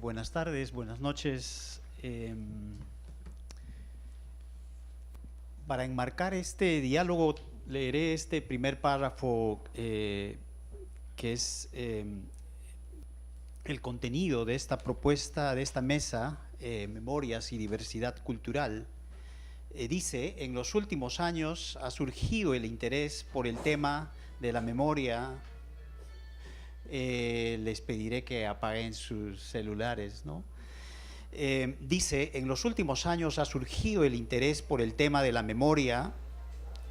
Buenas tardes, buenas noches. Para enmarcar este diálogo, leeré este primer párrafo que es el contenido de esta propuesta, de esta mesa, Memorias y Diversidad Cultural. Dice: en los últimos años ha surgido el interés por el tema de la memoria. Les pediré que apaguen sus celulares, ¿no? Dice: en los últimos años ha surgido el interés por el tema de la memoria,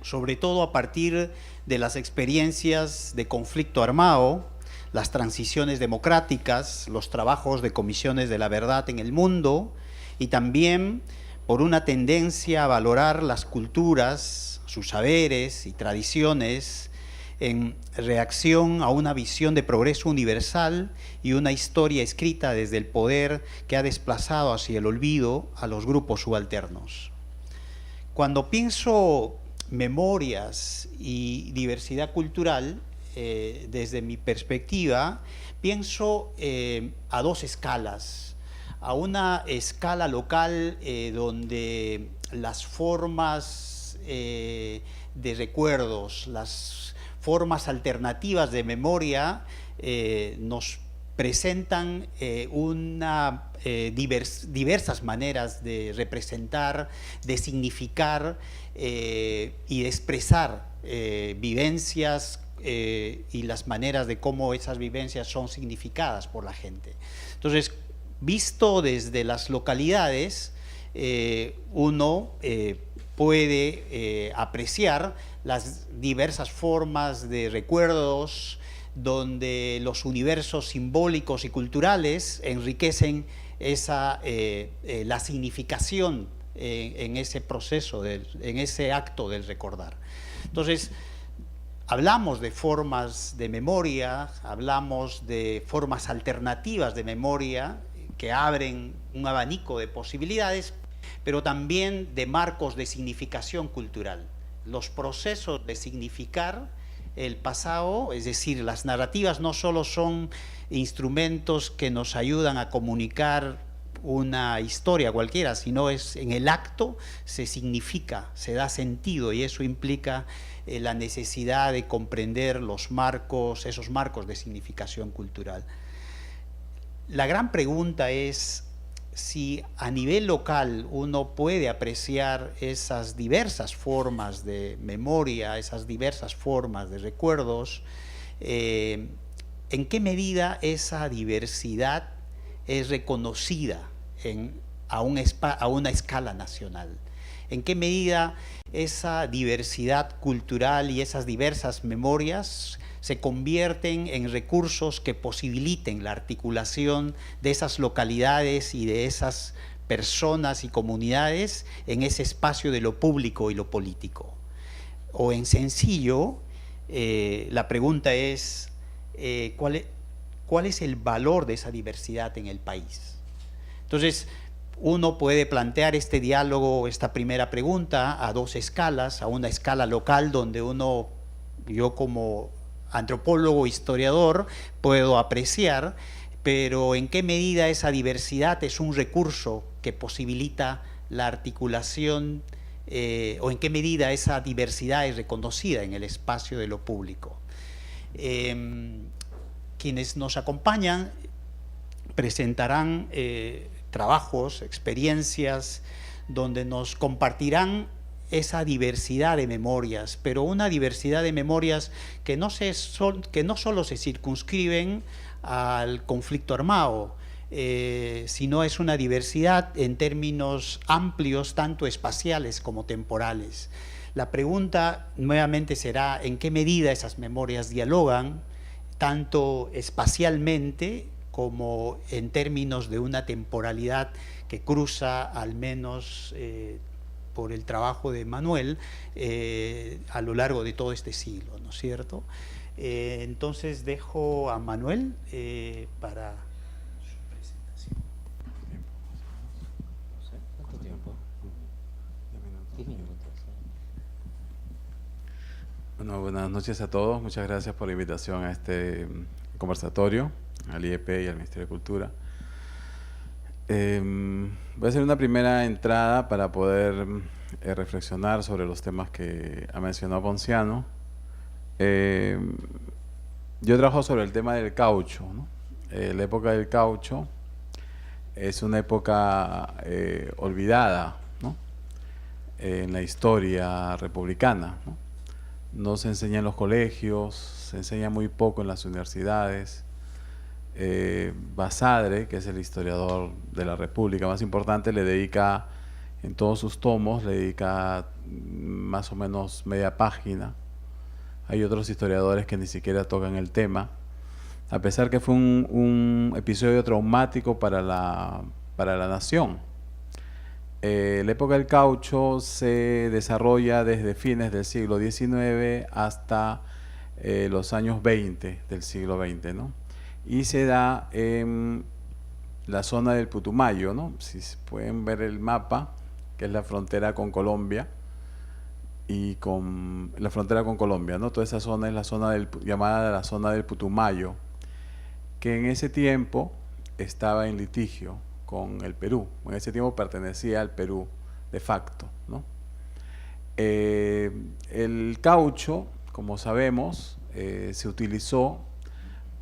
sobre todo a partir de las experiencias de conflicto armado, las transiciones democráticas, los trabajos de comisiones de la verdad en el mundo, y también por una tendencia a valorar las culturas, sus saberes y tradiciones en reacción a una visión de progreso universal y una historia escrita desde el poder que ha desplazado hacia el olvido a los grupos subalternos. Cuando pienso memorias y diversidad cultural, desde mi perspectiva, pienso a dos escalas. A una escala local donde las formas de recuerdos, las formas alternativas de memoria nos presentan diversas maneras de representar, de significar y de expresar vivencias y las maneras de cómo esas vivencias son significadas por la gente. Entonces, visto desde las localidades, uno puede apreciar las diversas formas de recuerdos donde los universos simbólicos y culturales enriquecen la significación en ese proceso, en ese acto del recordar. Entonces, hablamos de formas de memoria, hablamos de formas alternativas de memoria que abren un abanico de posibilidades, pero también de marcos de significación cultural. Los procesos de significar el pasado, es decir, las narrativas no solo son instrumentos que nos ayudan a comunicar una historia cualquiera, sino es en el acto se significa, se da sentido, y eso implica la necesidad de comprender los marcos, esos marcos de significación cultural. La gran pregunta es si a nivel local uno puede apreciar esas diversas formas de memoria, esas diversas formas de recuerdos, en qué medida esa diversidad es reconocida a una escala nacional, en qué medida esa diversidad cultural y esas diversas memorias se convierten en recursos que posibiliten la articulación de esas localidades y de esas personas y comunidades en ese espacio de lo público y lo político. O en sencillo, la pregunta es, ¿cuál es el valor de esa diversidad en el país? Entonces, uno puede plantear este diálogo, esta primera pregunta, a dos escalas: a una escala local donde yo como antropólogo, historiador, puedo apreciar, pero en qué medida esa diversidad es un recurso que posibilita la articulación, o en qué medida esa diversidad es reconocida en el espacio de lo público. Quienes nos acompañan presentarán trabajos, experiencias, donde nos compartirán esa diversidad de memorias, pero una diversidad de memorias que no solo se circunscriben al conflicto armado, sino es una diversidad en términos amplios, tanto espaciales como temporales. La pregunta nuevamente será en qué medida esas memorias dialogan, tanto espacialmente como en términos de una temporalidad que cruza, al menos por el trabajo de Manuel, a lo largo de todo este siglo, ¿no es cierto? Entonces dejo a Manuel para su presentación. ¿Cuánto tiempo? 10 minutos. Bueno, buenas noches a todos. Muchas gracias por la invitación a este conversatorio, al IEP y al Ministerio de Cultura. Voy a hacer una primera entrada para poder reflexionar sobre los temas que ha mencionado Ponciano. Yo trabajo sobre el tema del caucho, ¿no? La época del caucho es una época olvidada, ¿no? En la historia republicana, ¿no? No se enseña en los colegios, se enseña muy poco en las universidades. Basadre, que es el historiador de la República más importante, le dedica, en todos sus tomos, le dedica más o menos media página. Hay otros historiadores que ni siquiera tocan el tema, a pesar que fue un episodio traumático para la nación. La época del caucho se desarrolla desde fines del siglo XIX hasta los años 20 del siglo XX, ¿no? Y se da en la zona del Putumayo, ¿no? Si pueden ver el mapa, que es la frontera con Colombia, y con la frontera con Colombia, ¿no? Toda esa zona es la zona llamada la zona del Putumayo, que en ese tiempo estaba en litigio con el Perú. En ese tiempo pertenecía al Perú de facto, ¿no? El caucho, como sabemos, se utilizó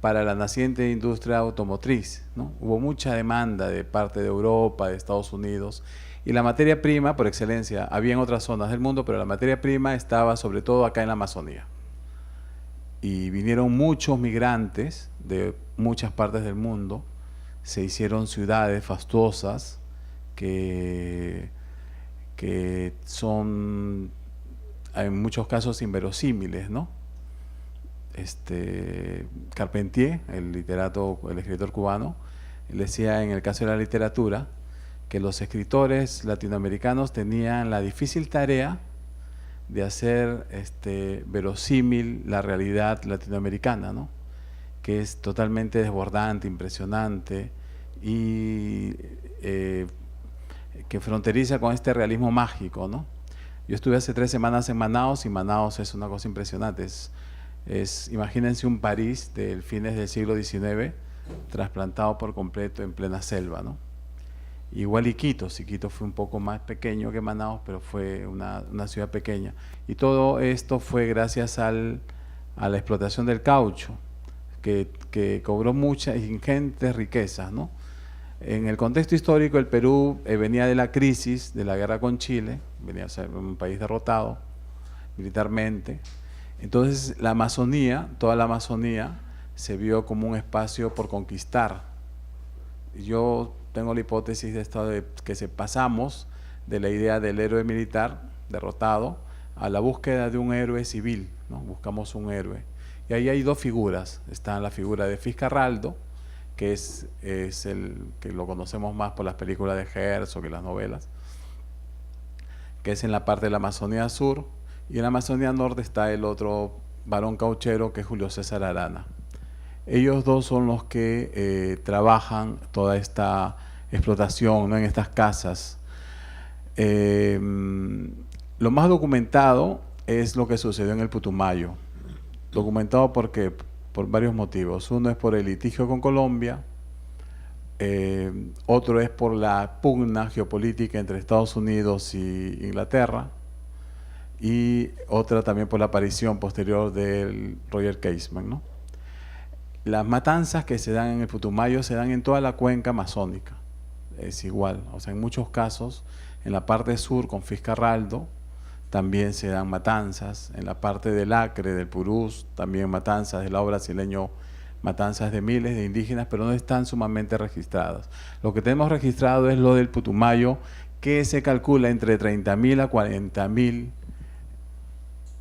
para la naciente industria automotriz, ¿no? Hubo mucha demanda de parte de Europa, de Estados Unidos, y la materia prima, por excelencia, había en otras zonas del mundo, pero la materia prima estaba sobre todo acá en la Amazonía. Y vinieron muchos migrantes de muchas partes del mundo, se hicieron ciudades fastuosas que son en muchos casos inverosímiles, ¿no? Carpentier, el escritor cubano, él decía en el caso de la literatura que los escritores latinoamericanos tenían la difícil tarea de hacer verosímil la realidad latinoamericana, ¿no? Que es totalmente desbordante, impresionante y que fronteriza con este realismo mágico, ¿no? Yo estuve hace 3 semanas en Manaos y Manaos es una cosa impresionante. Imagínense un París del fines del siglo XIX trasplantado por completo en plena selva, ¿no? Igual Iquitos fue un poco más pequeño que Manaos, pero fue una ciudad pequeña. Y todo esto fue gracias a la explotación del caucho, que cobró muchas ingentes riquezas, ¿no? En el contexto histórico, el Perú venía de la crisis de la guerra con Chile, venía a ser un país derrotado militarmente. Entonces la Amazonía, toda la Amazonía, se vio como un espacio por conquistar. Yo tengo la hipótesis de esto de que pasamos de la idea del héroe militar derrotado a la búsqueda de un héroe civil, ¿no? Buscamos un héroe. Y ahí hay 2 figuras. Está la figura de Fitzcarraldo, que es el que lo conocemos más por las películas de Herzog y las novelas, que es en la parte de la Amazonía Sur, y en la Amazonía Norte está el otro varón cauchero, que es Julio César Arana. Ellos 2 son los que trabajan toda esta explotación, ¿no? En estas casas. Lo más documentado es lo que sucedió en el Putumayo. Documentado porque por varios motivos. Uno es por el litigio con Colombia, otro es por la pugna geopolítica entre Estados Unidos y Inglaterra, y otra también por la aparición posterior del Roger Casement, ¿no? Las matanzas que se dan en el Putumayo se dan en toda la cuenca amazónica, es igual, o sea, en muchos casos, en la parte sur con Fitzcarraldo, también se dan matanzas, en la parte del Acre, del Purús, también matanzas, del lado brasileño, matanzas de miles de indígenas, pero no están sumamente registradas. Lo que tenemos registrado es lo del Putumayo, que se calcula entre 30.000 a 40.000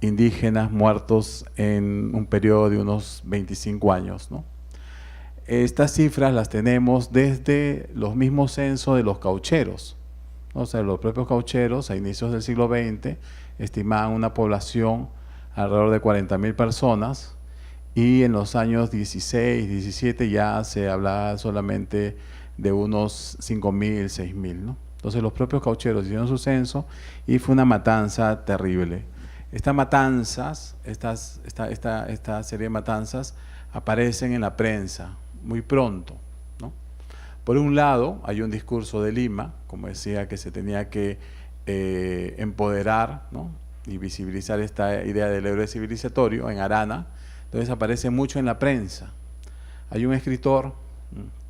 indígenas muertos en un periodo de unos 25 años, ¿no? Estas cifras las tenemos desde los mismos censos de los caucheros, ¿no? O sea, los propios caucheros a inicios del siglo XX estimaban una población alrededor de 40.000 personas, y en los años 16, 17 ya se hablaba solamente de unos 5.000, 6.000, ¿no? Entonces los propios caucheros hicieron su censo y fue una matanza terrible. Estas matanzas, esta serie de matanzas aparecen en la prensa muy pronto, ¿no? Por un lado, hay un discurso de Lima, como decía, que se tenía que empoderar, ¿no?, y visibilizar esta idea del héroe civilizatorio en Arana. Entonces aparece mucho en la prensa. Hay un escritor,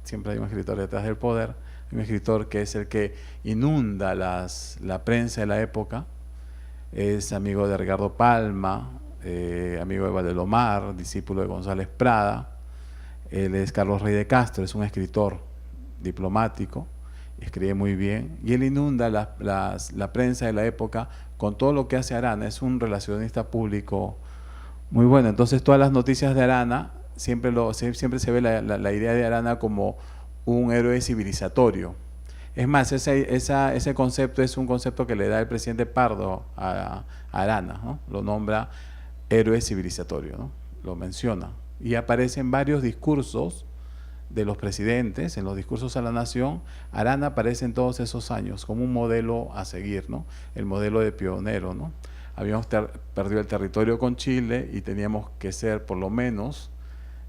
siempre hay un escritor detrás del poder, un escritor que es el que inunda la prensa de la época, es amigo de Ricardo Palma, amigo de Valdelomar, discípulo de González Prada. Él es Carlos Rey de Castro, es un escritor diplomático, escribe muy bien, y él inunda la prensa de la época con todo lo que hace Arana. Es un relacionista público muy bueno. Entonces todas las noticias de Arana, siempre se ve la idea de Arana como un héroe civilizatorio. Es más, ese concepto es un concepto que le da el presidente Pardo a Arana, ¿no? Lo nombra héroe civilizatorio, ¿no? Lo menciona. Y aparece en varios discursos de los presidentes, en los discursos a la nación. Arana aparece en todos esos años como un modelo a seguir, ¿no? El modelo de pionero, ¿no? Habíamos perdido el territorio con Chile y teníamos que ser, por lo menos,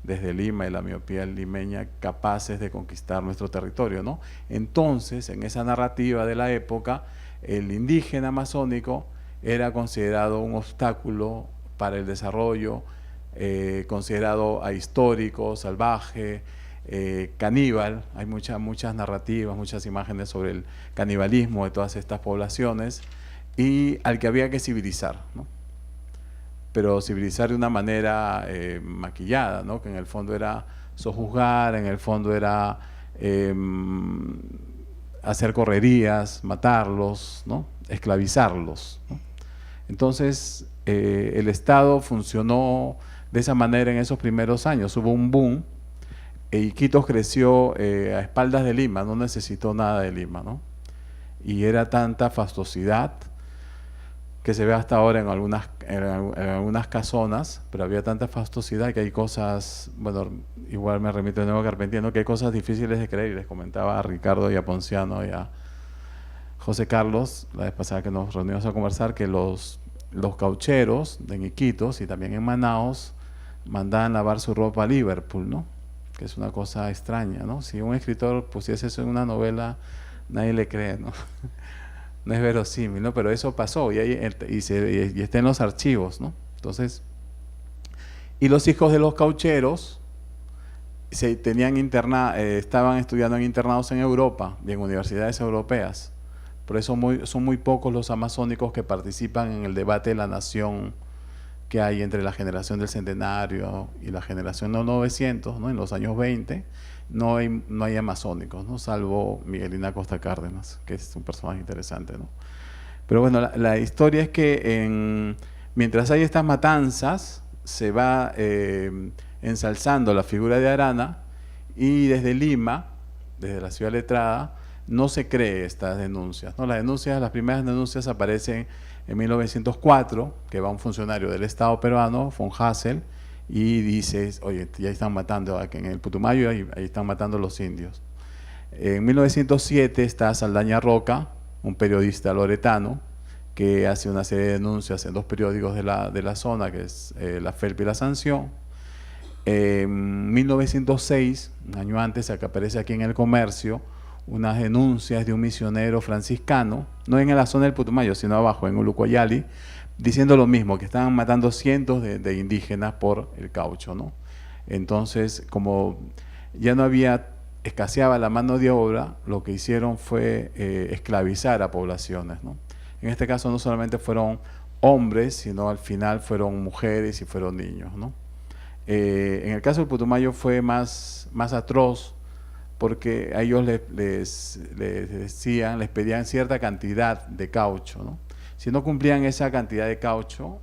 desde Lima y la miopía limeña, capaces de conquistar nuestro territorio, ¿no? Entonces, en esa narrativa de la época, el indígena amazónico era considerado un obstáculo para el desarrollo, considerado ahistórico, salvaje, caníbal. Hay muchas narrativas, muchas imágenes sobre el canibalismo de todas estas poblaciones, y al que había que civilizar, ¿no? Pero civilizar de una manera maquillada, ¿no? Que en el fondo era sojuzgar, en el fondo era hacer correrías, matarlos, ¿no? Esclavizarlos, ¿no? Entonces, el Estado funcionó de esa manera en esos primeros años. Hubo un boom, y Iquitos creció a espaldas de Lima, no necesitó nada de Lima, ¿no? Y era tanta fastuosidad que se ve hasta ahora en algunas casonas, pero había tanta fastuosidad que hay cosas, bueno, igual me remito de nuevo a Carpentier, ¿no?, que hay cosas difíciles de creer. Y les comentaba a Ricardo y a Ponciano y a José Carlos, la vez pasada que nos reunimos a conversar, que los caucheros en Iquitos y también en Manaos mandaban lavar su ropa a Liverpool, ¿no? Que es una cosa extraña, ¿no? Si un escritor pusiese eso en una novela, nadie le cree, ¿no? No es verosímil, ¿no? Pero eso pasó y está en los archivos, ¿no? Entonces, y los hijos de los caucheros estaban estudiando en internados en Europa y en universidades europeas. Por eso son muy pocos los amazónicos que participan en el debate de la nación que hay entre la generación del centenario y la generación de los 900, ¿no? En los años 20 no hay amazónicos, ¿no? Salvo Miguelina Costa Cárdenas, que es un personaje interesante, ¿no? Pero bueno, la historia es que mientras hay estas matanzas, se va ensalzando la figura de Arana, y desde Lima, desde la ciudad letrada, no se cree estas denuncias, ¿no? Las primeras denuncias aparecen en 1904, que va un funcionario del Estado peruano, von Hassel, y dice, oye, ya están matando, en el Putumayo ahí están matando a los indios. En 1907 está Saldaña Roca, un periodista loretano, que hace una serie de denuncias en dos periódicos de la zona, que es La Felpa y La Sanción. En 1906, un año antes, que aparece aquí en El Comercio, unas denuncias de un misionero franciscano, no en la zona del Putumayo, sino abajo, en Ulucoyali, diciendo lo mismo, que estaban matando cientos de indígenas por el caucho, ¿no? Entonces, como ya escaseaba la mano de obra, lo que hicieron fue esclavizar a poblaciones, ¿no? En este caso no solamente fueron hombres, sino al final fueron mujeres y fueron niños, ¿no? En el caso del Putumayo fue más atroz, porque a ellos les pedían cierta cantidad de caucho, ¿no? Si no cumplían esa cantidad de caucho,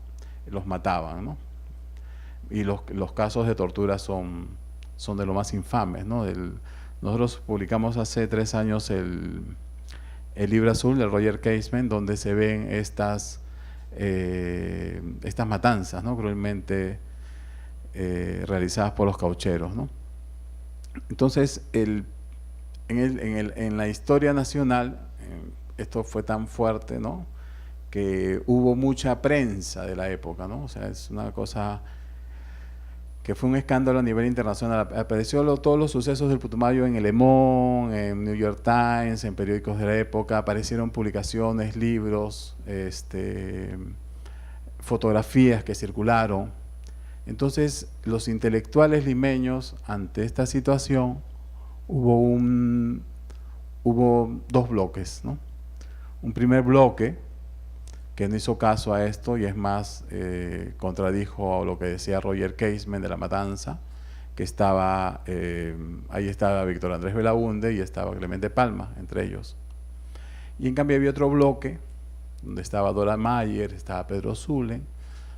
los mataban, ¿no? Y los casos de tortura son de lo más infames, ¿no? Nosotros publicamos hace 3 años el libro azul de Roger Casement, donde se ven estas matanzas, ¿no?, cruelmente realizadas por los caucheros, ¿no? Entonces, en la historia nacional, esto fue tan fuerte, ¿no?, que hubo mucha prensa de la época, ¿no? O sea, es una cosa que fue un escándalo a nivel internacional. Apareció todos los sucesos del Putumayo en el Le Monde, en New York Times, en periódicos de la época, aparecieron publicaciones, libros, fotografías que circularon. Entonces, los intelectuales limeños, ante esta situación, hubo dos bloques, ¿no? Un primer bloque que no hizo caso a esto y es más, contradijo lo que decía Roger Casement de La Matanza, que estaba, ahí estaba Víctor Andrés Belaúnde y estaba Clemente Palma, entre ellos. Y en cambio había otro bloque, donde estaba Dora Mayer, estaba Pedro Zulen,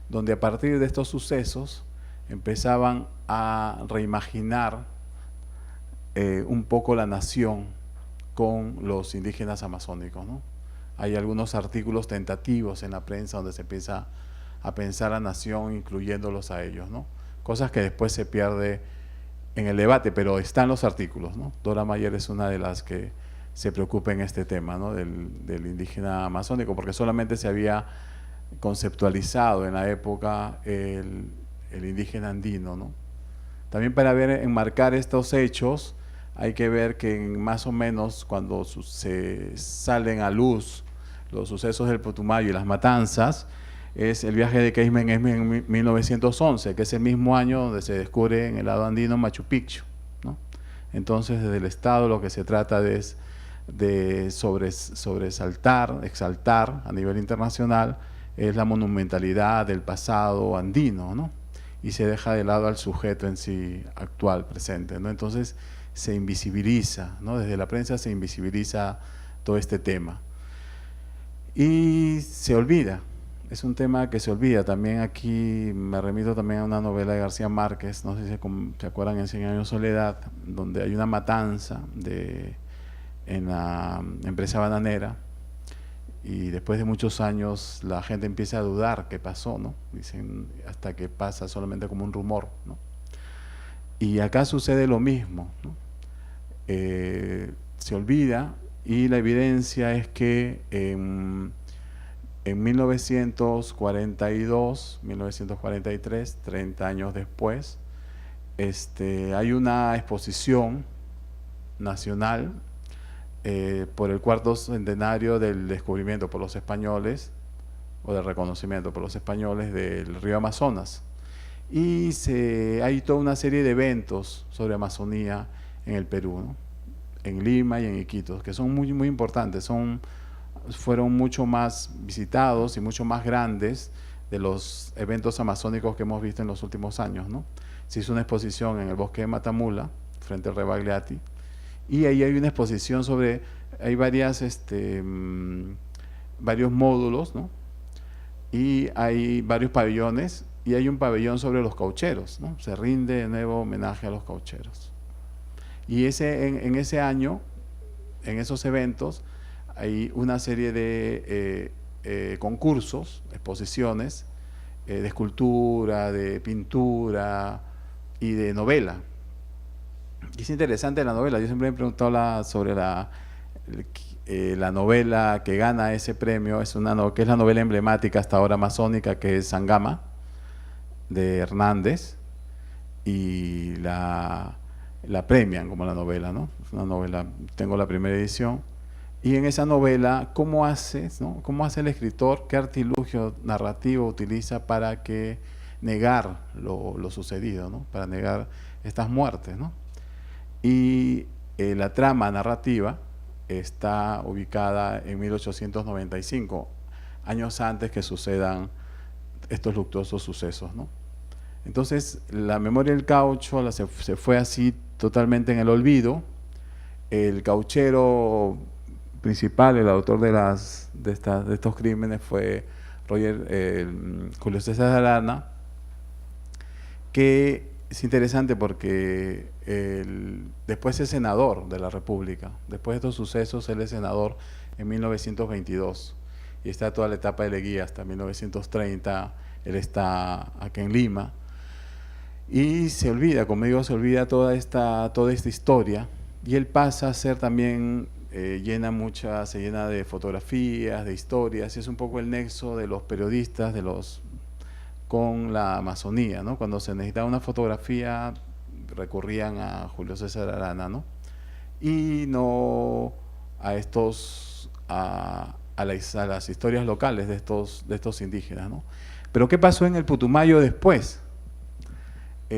donde a partir de estos sucesos empezaban a reimaginar un poco la nación con los indígenas amazónicos, ¿no? Hay algunos artículos tentativos en la prensa donde se empieza a pensar la nación incluyéndolos a ellos, ¿no? Cosas que después se pierde en el debate, pero están los artículos, ¿no? Dora Mayer es una de las que se preocupa en este tema, ¿no? del indígena amazónico, porque solamente se había conceptualizado en la época el indígena andino, ¿no? También para enmarcar estos hechos, hay que ver que más o menos cuando se salen a luz los sucesos del Putumayo y las matanzas, el viaje de Casement es en 1911, que es el mismo año donde se descubre en el lado andino Machu Picchu, ¿no? Entonces, desde el Estado lo que se trata es de sobresaltar, exaltar a nivel internacional, es la monumentalidad del pasado andino, ¿no? Y se deja de lado al sujeto en sí actual, presente, ¿no? Entonces, se invisibiliza, ¿no? Desde la prensa se invisibiliza todo este tema. Y se olvida, es un tema que se olvida. También aquí me remito también a una novela de García Márquez, no sé si se acuerdan, en 100 años de soledad, donde hay una matanza en la empresa bananera, y después de muchos años la gente empieza a dudar qué pasó, ¿no? Dicen, hasta que pasa solamente como un rumor, ¿no? Y acá sucede lo mismo, ¿no? Se olvida, y la evidencia es que en 1942, 1943, 30 años después, hay una exposición nacional por el cuarto centenario del descubrimiento por los españoles, o del reconocimiento por los españoles del río Amazonas. Y hay toda una serie de eventos sobre Amazonía en el Perú, ¿no? En Lima y en Iquitos, que son muy, muy importantes, fueron mucho más visitados y mucho más grandes de los eventos amazónicos que hemos visto en los últimos años, ¿no? Se hizo una exposición en el bosque de Matamula, frente al Rebagliati, y ahí hay una exposición hay varios módulos, ¿no? Y hay varios pabellones, y hay un pabellón sobre los caucheros, ¿no? Se rinde de nuevo homenaje a los caucheros. Y en ese año, en esos eventos, hay una serie de concursos, exposiciones de escultura, de pintura y de novela. Y es interesante la novela. Yo siempre me he preguntado sobre la novela que gana ese premio, que es la novela emblemática hasta ahora amazónica, que es Sangama, de Hernández, y la premian como la novela, ¿no? Es una novela, tengo la primera edición, y en esa novela, ¿cómo hace el escritor, qué artilugio narrativo utiliza para negar lo sucedido, ¿no? Para negar estas muertes, ¿no? Y la trama narrativa está ubicada en 1895, años antes que sucedan estos luctuosos sucesos, ¿no? Entonces, la memoria del caucho se fue así totalmente en el olvido. El cauchero principal, el autor de estos crímenes, fue Julio César Arana, que es interesante porque después es senador de la República. Después de estos sucesos, él es senador en 1922, y está toda la etapa de Leguía hasta 1930. Él está aquí en Lima. Y se olvida, como digo, se olvida toda esta historia, y él pasa a ser también, se llena de fotografías, de historias, y es un poco el nexo de los periodistas, con la Amazonía, ¿no? Cuando se necesitaba una fotografía, recurrían a Julio César Arana, ¿no? Y no a las historias locales de estos indígenas, ¿no? Pero ¿qué pasó en el Putumayo después?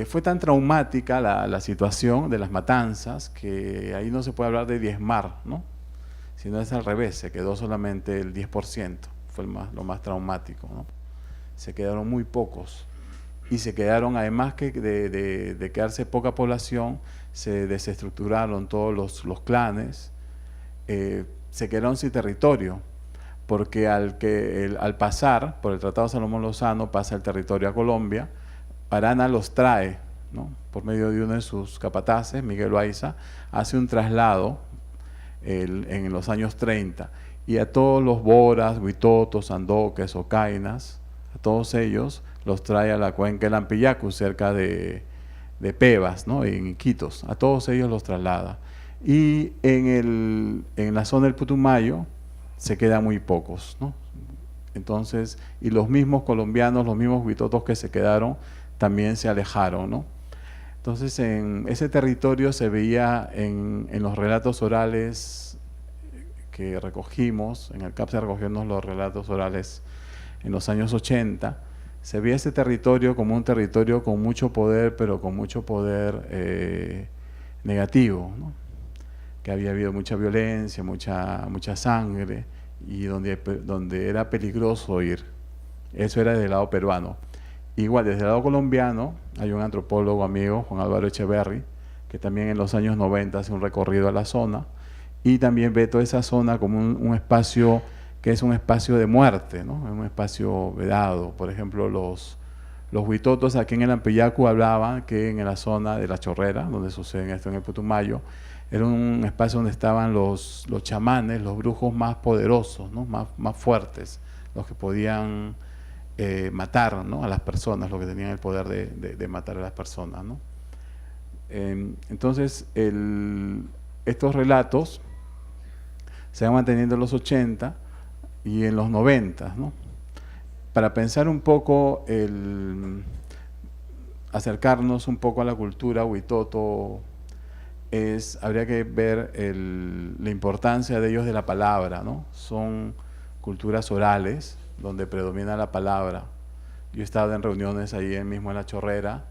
Fue tan traumática la situación de las matanzas que ahí no se puede hablar de diezmar, ¿no? Sino es al revés, se quedó solamente el 10%, fue lo más traumático, ¿no? Se quedaron muy pocos y se quedaron, además que de quedarse poca población, se desestructuraron todos los clanes, se quedaron sin territorio, porque al pasar por el Tratado Salomón Lozano, pasa el territorio a Colombia, Arana los trae, ¿no? Por medio de uno de sus capataces, Miguel Loaiza, hace un traslado en los años 30, y a todos los boras, huitotos, andoques, ocainas, a todos ellos los trae a la cuenca del Ampillacu, cerca de Pebas, ¿no? En Iquitos, a todos ellos los traslada. Y en la zona del Putumayo se quedan muy pocos, ¿no? Entonces, y los mismos colombianos, los mismos huitotos que se quedaron, también se alejaron, ¿no? Entonces, en ese territorio se veía en los relatos orales que recogimos, en el CAP se recogieron los relatos orales en los años 80, se veía ese territorio como un territorio con mucho poder, pero con mucho poder negativo, ¿no? Que había habido mucha violencia, mucha sangre, y donde era peligroso ir. Eso era del lado peruano. Igual, desde el lado colombiano, hay un antropólogo amigo, Juan Álvaro Echeverry, que también en los años 90 hace un recorrido a la zona, y también ve toda esa zona como un espacio que es un espacio de muerte, ¿no? Un espacio vedado. Por ejemplo, los huitotos aquí en el Ampillacu hablaban que en la zona de La Chorrera, donde sucede esto en el Putumayo, era un espacio donde estaban los chamanes, los brujos más poderosos, ¿no? más fuertes, los que podían matar, ¿no? A las personas, los que tenían el poder de matar a las personas, ¿no? Entonces, estos relatos se van manteniendo en los 80 y en los 90, ¿no? Para pensar un poco, acercarnos un poco a la cultura huitoto, habría que ver la importancia de ellos de la palabra, ¿no? Son culturas orales, donde predomina la palabra. Yo he estado en reuniones ahí mismo en La Chorrera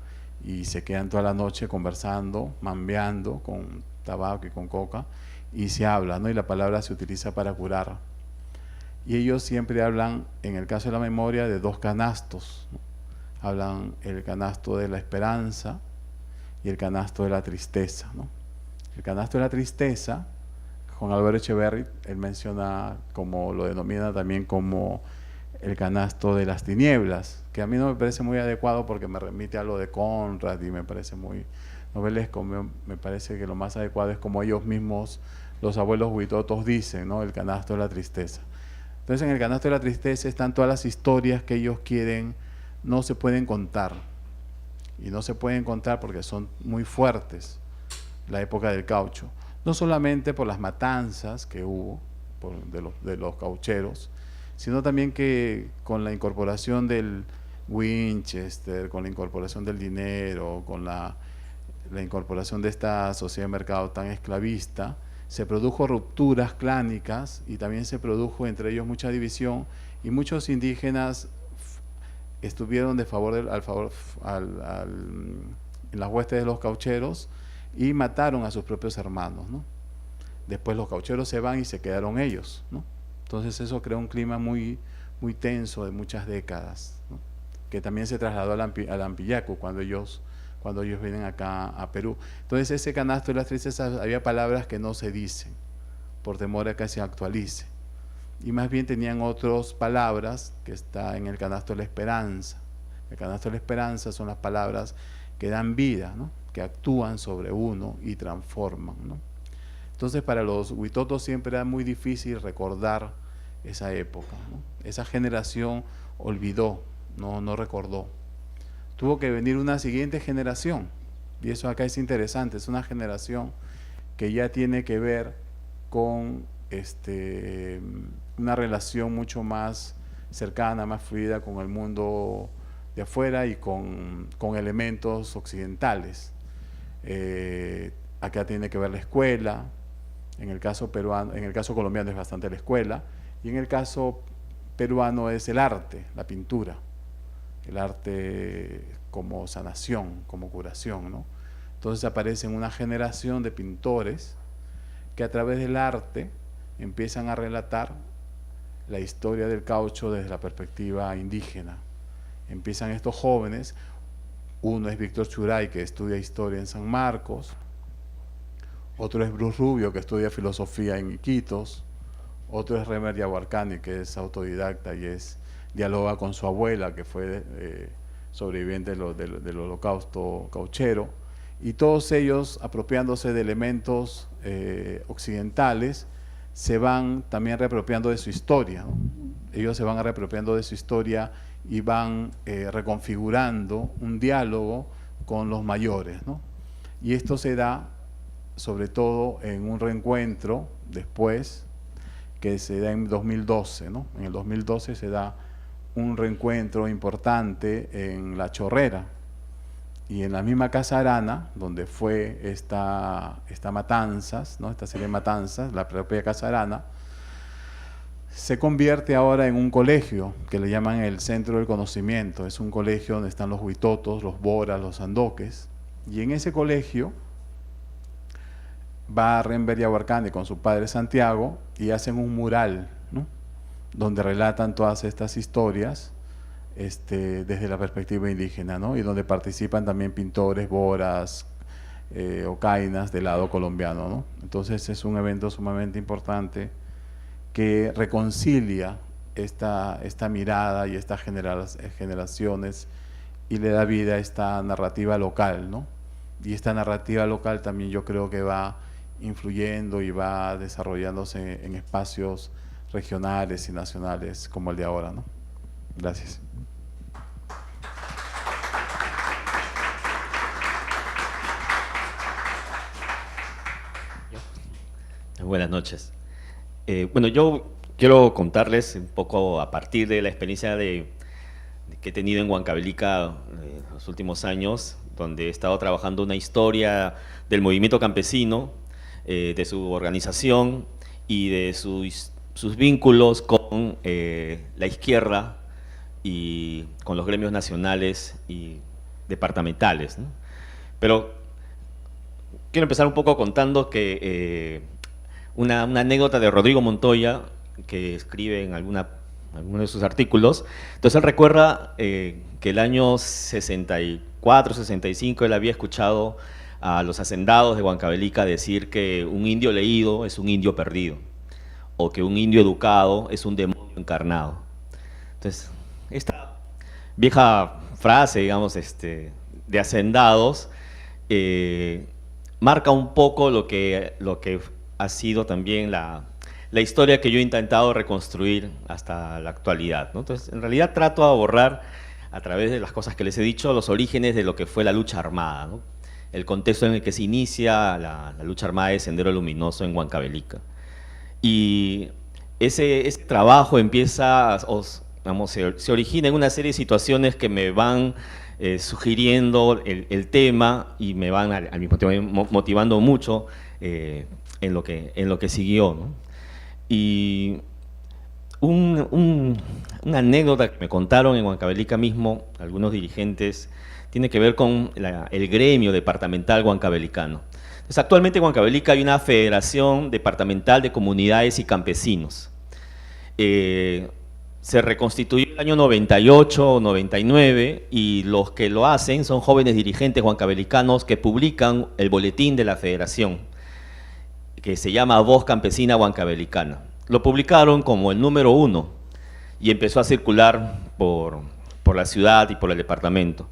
y se quedan toda la noche conversando, mambeando con tabaco y con coca, y se habla, ¿no? Y la palabra se utiliza para curar. Y ellos siempre hablan, en el caso de la memoria, de dos canastos, ¿no? Hablan el canasto de la esperanza y el canasto de la tristeza, ¿no? El canasto de la tristeza, Juan Álvaro Echeverry, él menciona, como lo denomina también como el canasto de las tinieblas, que a mí no me parece muy adecuado porque me remite a lo de Conrad y me parece muy novelesco. Me parece que lo más adecuado es como ellos mismos, los abuelos huitotos, dicen, ¿no? El canasto de la tristeza. Entonces, en el canasto de la tristeza están todas las historias que ellos quieren, no se pueden contar. Y no se pueden contar porque son muy fuertes, la época del caucho. No solamente por las matanzas que hubo de los caucheros, sino también que con la incorporación del Winchester, con la incorporación del dinero, con la incorporación de esta sociedad de mercado tan esclavista, se produjo rupturas clánicas y también se produjo entre ellos mucha división, y muchos indígenas estuvieron en las huestes de los caucheros y mataron a sus propios hermanos, ¿no? Después los caucheros se van y se quedaron ellos, ¿no? Entonces eso creó un clima muy tenso de muchas décadas, ¿no? Que también se trasladó al Ampillacu cuando ellos vienen acá a Perú. Entonces ese canasto de las tristezas, había palabras que no se dicen por temor a que se actualice, y más bien tenían otras palabras que está en el canasto de la esperanza. El canasto de la esperanza son las palabras que dan vida, ¿no? Que actúan sobre uno y transforman, ¿no? Entonces, para los huitotos siempre era muy difícil recordar esa época, ¿no? Esa generación olvidó, no recordó. Tuvo que venir una siguiente generación, y eso acá es interesante, es una generación que ya tiene que ver con una relación mucho más cercana, más fluida con el mundo de afuera y con elementos occidentales. Acá tiene que ver la escuela, en el caso peruano, en el caso colombiano es bastante la escuela, y en el caso peruano es el arte, la pintura, el arte como sanación, como curación, ¿no? Entonces aparece una generación de pintores que a través del arte empiezan a relatar la historia del caucho desde la perspectiva indígena. Empiezan estos jóvenes, uno es Víctor Churay, que estudia historia en San Marcos, otro es Bruce Rubio, que estudia filosofía en Iquitos, otro es Remer Yahuarcani, que es autodidacta y dialoga con su abuela, que fue sobreviviente del holocausto cauchero, y todos ellos, apropiándose de elementos occidentales, se van también reapropiando de su historia, ¿no? Ellos se van reapropiando de su historia y van reconfigurando un diálogo con los mayores, ¿no? Y esto se da sobre todo en un reencuentro después, que se da en 2012, ¿no? En el 2012 se da un reencuentro importante en La Chorrera, y en la misma Casa Arana, donde fue esta matanzas, ¿no? Esta serie de matanzas, la propia Casa Arana, se convierte ahora en un colegio que le llaman el Centro del Conocimiento. Es un colegio donde están los huitotos, los boras, los sandoques, y en ese colegio va Renber Yahuarcani con su padre Santiago y hacen un mural, ¿no? Donde relatan todas estas historias desde la perspectiva indígena, ¿no? Y donde participan también pintores, boras, ocainas del lado colombiano, ¿no? Entonces es un evento sumamente importante que reconcilia esta mirada y estas generaciones y le da vida a esta narrativa local, ¿no? Y esta narrativa local también yo creo que va influyendo y va desarrollándose en espacios regionales y nacionales como el de ahora, ¿no? Gracias. Buenas noches. Bueno, yo quiero contarles un poco a partir de la experiencia que he tenido en Huancavelica los últimos años, donde he estado trabajando una historia del movimiento campesino, de su organización y de sus vínculos con la izquierda y con los gremios nacionales y departamentales, ¿no? Pero quiero empezar un poco contando que una anécdota de Rodrigo Montoya, que escribe en alguno de sus artículos. Entonces él recuerda que el año 64, 65, él había escuchado a los hacendados de Huancavelica decir que un indio leído es un indio perdido, o que un indio educado es un demonio encarnado. Entonces, esta vieja frase, digamos, de hacendados, marca un poco lo que ha sido también la historia que yo he intentado reconstruir hasta la actualidad, ¿no? Entonces, en realidad trato de abordar, a través de las cosas que les he dicho, los orígenes de lo que fue la lucha armada, ¿no? El contexto en el que se inicia la lucha armada de Sendero Luminoso en Huancavelica. Y ese trabajo empieza, se origina en una serie de situaciones que me van sugiriendo el tema y me van al mismo tiempo motivando mucho en lo que siguió, ¿no? Y una anécdota que me contaron en Huancavelica mismo, algunos dirigentes, tiene que ver con el gremio departamental huancavelicano. Entonces, actualmente en Huancavelica hay una federación departamental de comunidades y campesinos. Se reconstituyó en el año 98 o 99 y los que lo hacen son jóvenes dirigentes huancavelicanos que publican el boletín de la federación, que se llama Voz Campesina Huancavelicana. Lo publicaron como el número 1 y empezó a circular por la ciudad y por el departamento.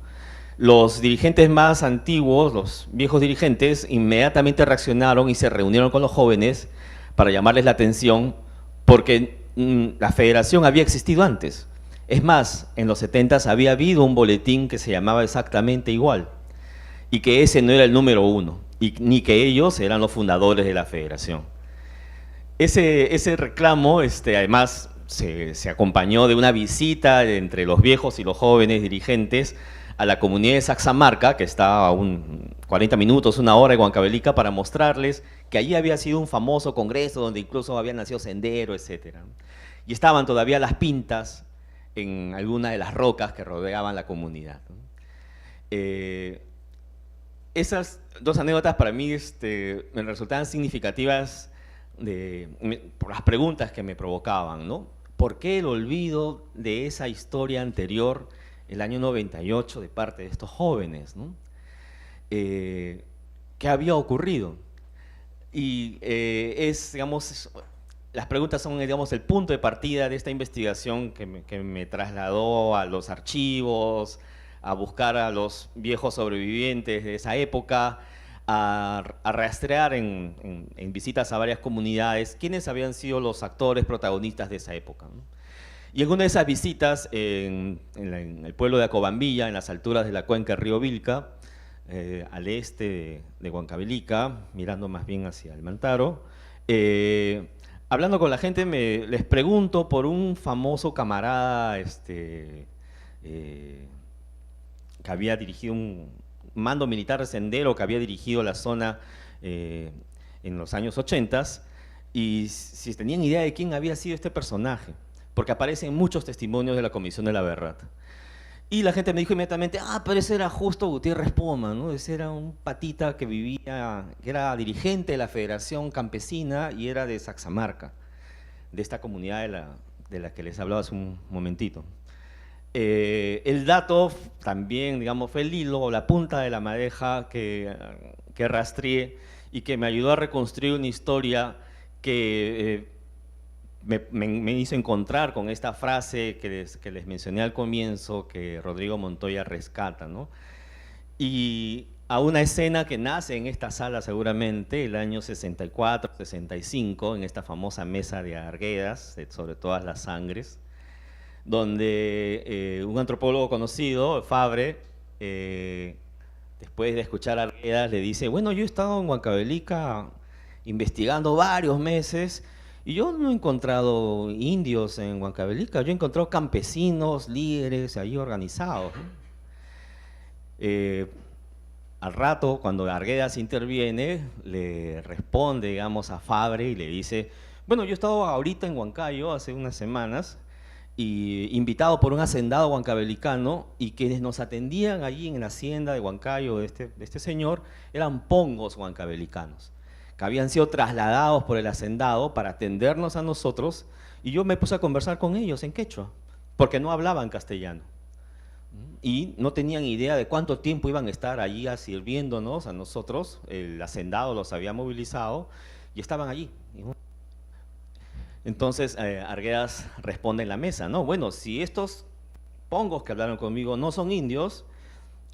Los dirigentes más antiguos, los viejos dirigentes, inmediatamente reaccionaron y se reunieron con los jóvenes para llamarles la atención, porque la federación había existido antes. Es más, en los 70s había habido un boletín que se llamaba exactamente igual, y que ese no era el número 1, ni que ellos eran los fundadores de la federación. Ese reclamo, además, se acompañó de una visita entre los viejos y los jóvenes dirigentes a la comunidad de Saxamarca, que está a 40 minutos, una hora de Huancavelica, para mostrarles que allí había sido un famoso congreso donde incluso había nacido Sendero, etc. Y estaban todavía las pintas en alguna de las rocas que rodeaban la comunidad. Esas dos anécdotas para mí me resultaban significativas por las preguntas que me provocaban, ¿no? ¿Por qué el olvido de esa historia anterior, el año 98, de parte de estos jóvenes, ¿no? ¿Qué había ocurrido? Y digamos, las preguntas son, digamos, el punto de partida de esta investigación que me trasladó a los archivos, a buscar a los viejos sobrevivientes de esa época, a rastrear en visitas a varias comunidades quiénes habían sido los actores protagonistas de esa época, ¿no? Y en una de esas visitas en el pueblo de Acobambilla, en las alturas de la cuenca Río Vilca, al este de Huancavelica, mirando más bien hacia el Mantaro, hablando con la gente les pregunto por un famoso camarada que había dirigido un mando militar de Sendero, que había dirigido la zona en los años 80, y si tenían idea de quién había sido este personaje, porque aparecen muchos testimonios de la Comisión de la Verdad. Y la gente me dijo inmediatamente, pero ese era Justo Gutiérrez Poma, ¿no? Ese era un patita que vivía, que era dirigente de la Federación Campesina y era de Saxamarca, de esta comunidad de la que les hablaba hace un momentito. El dato también, digamos, fue el hilo o la punta de la madeja que rastreé y que me ayudó a reconstruir una historia que me hizo encontrar con esta frase que les mencioné al comienzo, que Rodrigo Montoya rescata, ¿no? Y a una escena que nace en esta sala seguramente, el año 64, 65, en esta famosa mesa de Arguedas, sobre todas las sangres, donde un antropólogo conocido, Fabre, después de escuchar a Arguedas, le dice, bueno, yo he estado en Huancavelica investigando varios meses y yo no he encontrado indios en Huancavelica, yo he encontrado campesinos, líderes ahí organizados, ¿no? Al rato, cuando Arguedas interviene, le responde, digamos, a Fabre y le dice, bueno, yo he estado ahorita en Huancayo hace unas semanas, y invitado por un hacendado huancabelicano, y quienes nos atendían allí en la hacienda de Huancayo de este señor eran pongos huancabelicanos, que habían sido trasladados por el hacendado para atendernos a nosotros, y yo me puse a conversar con ellos en quechua, porque no hablaban castellano, y no tenían idea de cuánto tiempo iban a estar allí sirviéndonos a nosotros. El hacendado los había movilizado y estaban allí. Entonces Arguedas responde en la mesa, ¿no? Bueno, si estos pongos que hablaron conmigo no son indios,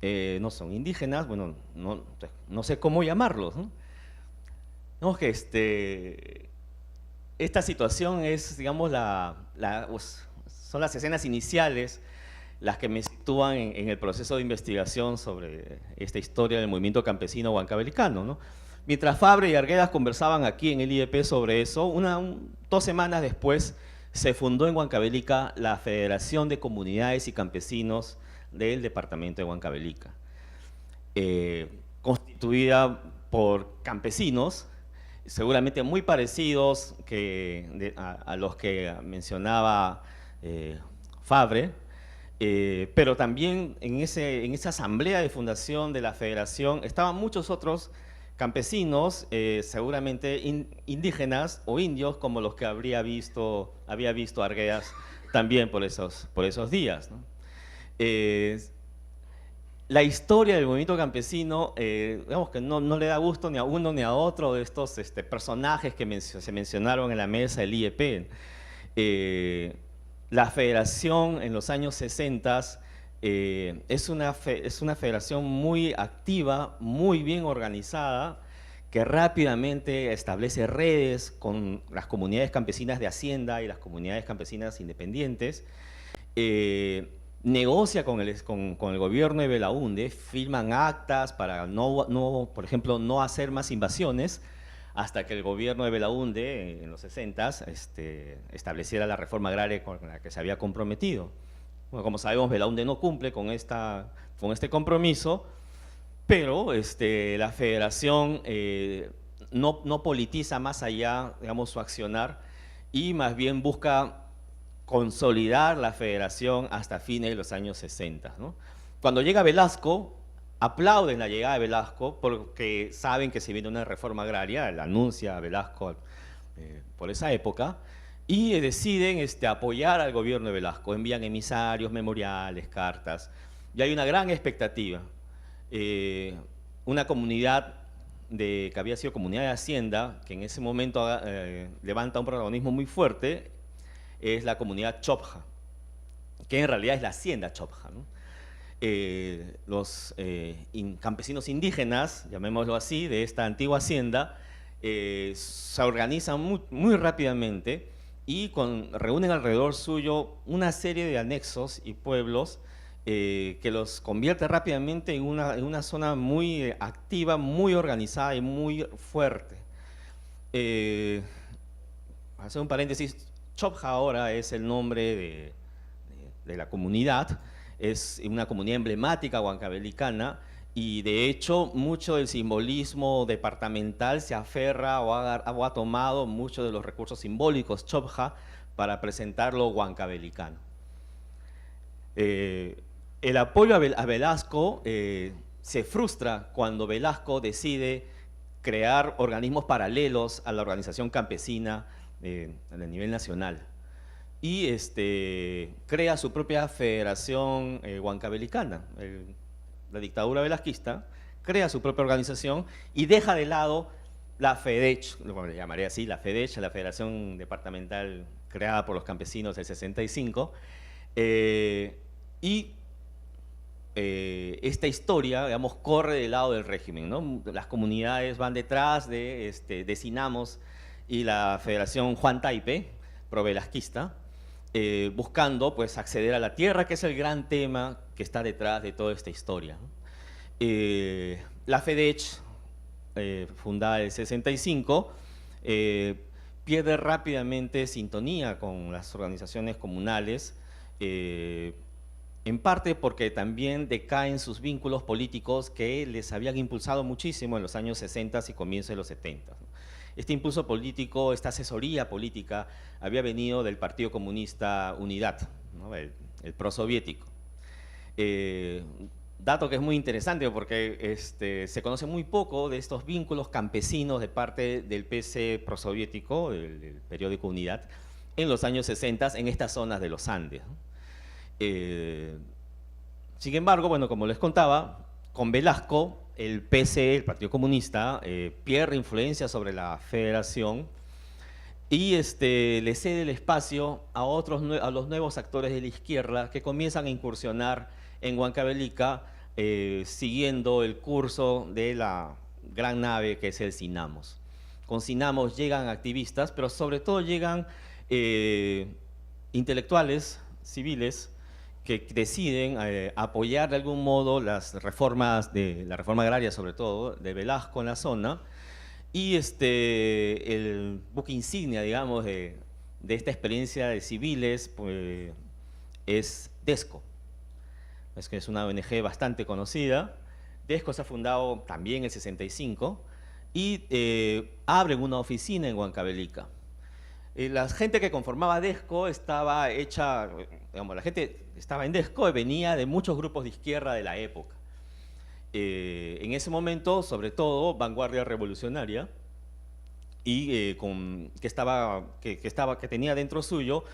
no son indígenas, bueno, no sé cómo llamarlos, ¿no? No, que esta situación es, digamos, son las escenas iniciales las que me sitúan en el proceso de investigación sobre esta historia del movimiento campesino huancabelicano, ¿no? Mientras Fabre y Arguedas conversaban aquí en el IEP sobre eso, 2 semanas después se fundó en Huancavelica la Federación de Comunidades y Campesinos del departamento de Huancavelica, constituida por campesinos, seguramente muy parecidos a los que mencionaba Fabre, pero también en esa asamblea de fundación de la federación estaban muchos otros campesinos, seguramente indígenas o indios, como los que había visto Arguedas también por esos días, ¿no? La historia del movimiento campesino, digamos que no le da gusto ni a uno ni a otro de estos personajes que se mencionaron en la mesa del IEP. La federación en los años 60 es una federación muy activa, muy bien organizada, que rápidamente establece redes con las comunidades campesinas de Hacienda y las comunidades campesinas independientes, negocia con el gobierno de Belaúnde, firman actas para por ejemplo, no hacer más invasiones, hasta que el gobierno de Belaúnde, en los 60s, estableciera la reforma agraria con la que se había comprometido. Bueno, como sabemos, Belaúnde no cumple con este compromiso, pero la federación no politiza más allá, digamos, su accionar, y más bien busca consolidar la federación hasta fines de los años 60, ¿no? Cuando llega Velasco, aplauden la llegada de Velasco porque saben que se viene una reforma agraria, la anuncia Velasco por esa época, y deciden apoyar al gobierno de Velasco, envían emisarios, memoriales, cartas, y hay una gran expectativa. Una comunidad que había sido comunidad de Hacienda, que en ese momento levanta un protagonismo muy fuerte, es la comunidad Chopja, que en realidad es la Hacienda Chopja, ¿no? Los campesinos indígenas, llamémoslo así, de esta antigua hacienda, se organizan muy rápidamente y reúnen alrededor suyo una serie de anexos y pueblos que los convierte rápidamente en una zona muy activa, muy organizada y muy fuerte. Hacer un paréntesis, Chopja ahora es el nombre de la comunidad, es una comunidad emblemática huancabelicana, y de hecho mucho del simbolismo departamental se aferra o ha tomado muchos de los recursos simbólicos Chopja para presentarlo huancabelicano. El apoyo a Velasco se frustra cuando Velasco decide crear organismos paralelos a la organización campesina a nivel nacional, y crea su propia federación huancabelicana. La dictadura velasquista crea su propia organización y deja de lado la FEDECH, como le llamaré así, la FEDECH, la Federación Departamental creada por los campesinos del 65, esta historia, digamos, corre del lado del régimen, ¿no? Las comunidades van detrás de Sinamos y la Federación Juan Taipe, pro-velasquista, buscando pues acceder a la tierra, que es el gran tema que está detrás de toda esta historia, ¿no? La FEDECH, fundada en el 65, pierde rápidamente sintonía con las organizaciones comunales, en parte porque también decaen sus vínculos políticos que les habían impulsado muchísimo en los años 60 y comienzos de los 70, ¿no? Este impulso político, esta asesoría política, había venido del Partido Comunista Unidad, ¿no? el prosoviético. Dato que es muy interesante porque se conoce muy poco de estos vínculos campesinos de parte del PC prosoviético, el periódico Unidad, en los años 60 en estas zonas de los Andes, ¿no? Sin embargo, bueno, como les contaba, con Velasco, el PC, el Partido Comunista, pierde influencia sobre la federación y le cede el espacio a los nuevos actores de la izquierda que comienzan a incursionar en Huancavelica, siguiendo el curso de la gran nave que es el Sinamos. Con Sinamos llegan activistas, pero sobre todo llegan intelectuales civiles que deciden apoyar de algún modo las reformas, la reforma agraria sobre todo, de Velasco en la zona, y el buque insignia, digamos, de esta experiencia de civiles pues, es DESCO. Es que es una ONG bastante conocida. DESCO se ha fundado también en el 65 y abren una oficina en Huancavelica. La gente que conformaba DESCO estaba hecha, digamos, la gente que estaba en DESCO venía de muchos grupos de izquierda de la época. En ese momento, sobre todo, Vanguardia Revolucionaria, y que tenía dentro suyo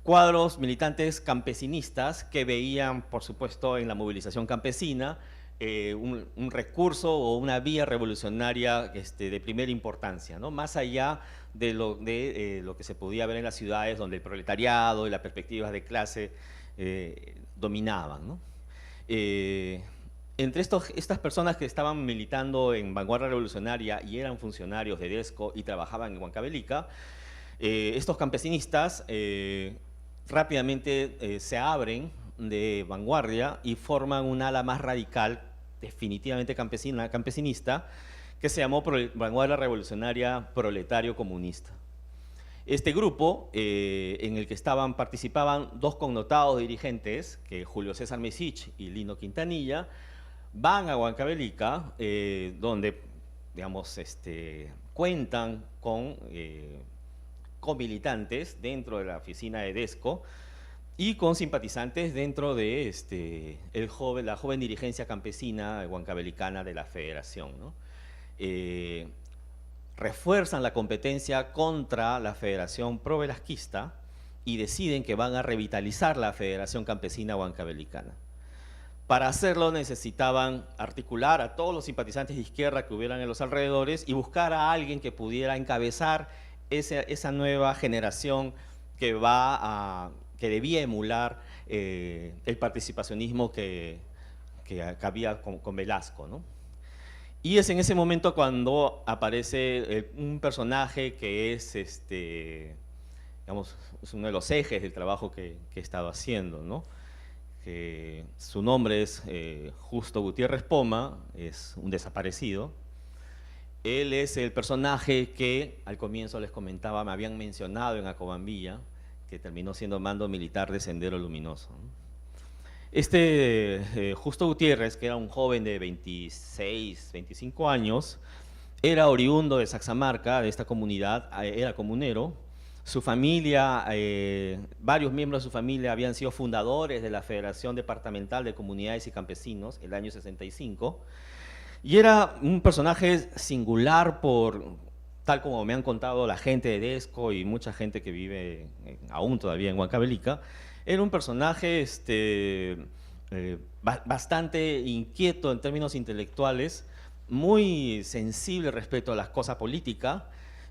cuadros militantes campesinistas que veían, por supuesto, en la movilización campesina un recurso o una vía revolucionaria de primera importancia, ¿no? Más allá de lo que se podía ver en las ciudades donde el proletariado y las perspectivas de clase dominaban, ¿no? Entre estas personas que estaban militando en Vanguardia Revolucionaria y eran funcionarios de DESCO y trabajaban en Huancavelica, estos campesinistas rápidamente se abren de Vanguardia y forman un ala más radical, definitivamente campesinista, que se llamó Vanguardia Revolucionaria Proletario Comunista. Este grupo, en el que participaban dos connotados dirigentes, que Julio César Mesich y Lino Quintanilla, van a Huancavelica, donde, digamos, cuentan con militantes dentro de la oficina de DESCO y con simpatizantes dentro de la joven dirigencia campesina huancabelicana de la Federación, ¿no? Refuerzan la competencia contra la Federación pro-velasquista y deciden que van a revitalizar la Federación Campesina Huancabelicana. Para hacerlo necesitaban articular a todos los simpatizantes de izquierda que hubieran en los alrededores y buscar a alguien que pudiera encabezar esa nueva generación que debía emular el participacionismo que había con Velasco, ¿no? Y es en ese momento cuando aparece un personaje que digamos, es uno de los ejes del trabajo que he estado haciendo, ¿no? Que su nombre es Justo Gutiérrez Poma, es un desaparecido. Él es el personaje que al comienzo les comentaba, me habían mencionado en Acobambilla, que terminó siendo mando militar de Sendero Luminoso, ¿no? Justo Gutiérrez, que era un joven de 26, 25 años, era oriundo de Saxamarca, de esta comunidad, era comunero. Su familia, varios miembros de su familia habían sido fundadores de la Federación Departamental de Comunidades y Campesinos, el año 65, y era un personaje singular tal como me han contado la gente de DESCO y mucha gente que vive aún todavía en Huancavelica. Era un personaje bastante inquieto en términos intelectuales, muy sensible respecto a las cosas políticas,